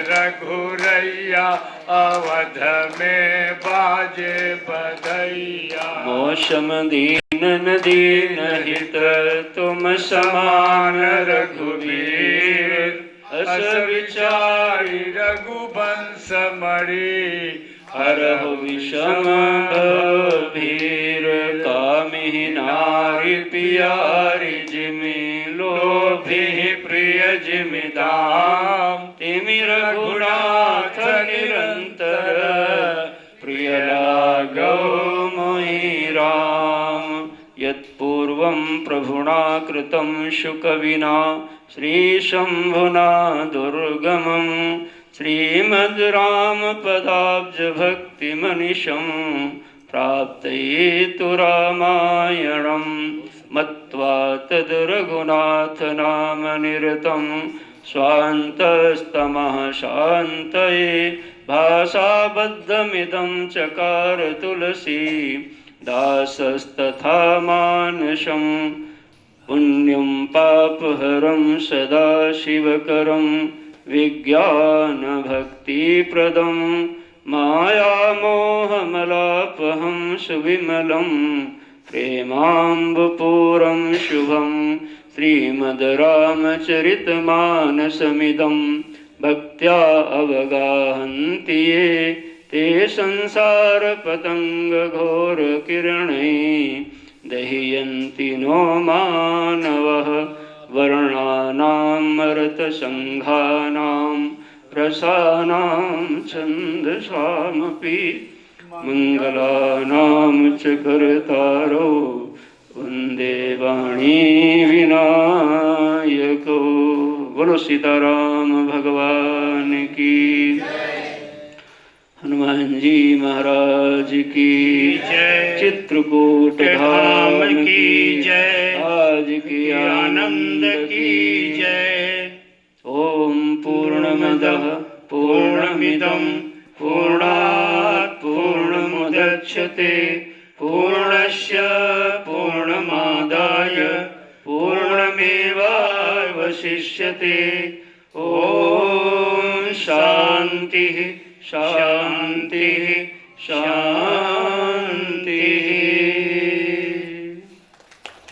रघुरैया अवध में बाजे बधैया। मौसम दीन दीन हित तुम समान रघुवीर, अस विचारी रघुवंश मणि हरहु विषम भीर, कामिहि नारी पियारी जिमि लोभी प्रिय जिमि दाम, तिमि रघुनाथ निरंतर प्रिय लागौ मोहि राम। यत्पूर्वं प्रभुना कृतं शुकविना श्रीशंभुना दुर्गमं, श्रीमद् रामपदाब्ज भक्तिमनिशं प्राप्तयेतु रामायणं, मत्वा तद् रघुनाथ नाम निरतं स्वान्तस्तमः शान्तये, भाषाबद्धमिदं चकार तुलसी दासस्तथा मानसं, पुण्यं पापहरं सदा शिवकरं विज्ञान भक्तिप्रदं, मायामोहमलापहं सुविमलं प्रेमाम्बुपूरं शुभं, श्रीमद् रामचरितमानसमिदं भक्त्या अवगाहन्ति ये, ते संसारपतङ्गघोरकिरणैः दह्यन्ति नो मानवः, वर्णानां भारतसङ्घानां रसानां छन्दसामपि मङ्गलानां च कर्तारो वन्दे वाणी विनायको। बोलो सीताराम भगवान की, हनुमान जी महाराज की जय, चित्रकूट धाम की जय, आज की आनंद की जय। ओम पूर्णमदः पूर्णमिदं पूर्णात् पूर्णमुदच्यते पूर्णस्य पूर्णमादाय पूर्णमेवावशिष्यते। ओम शांति शांति शांति।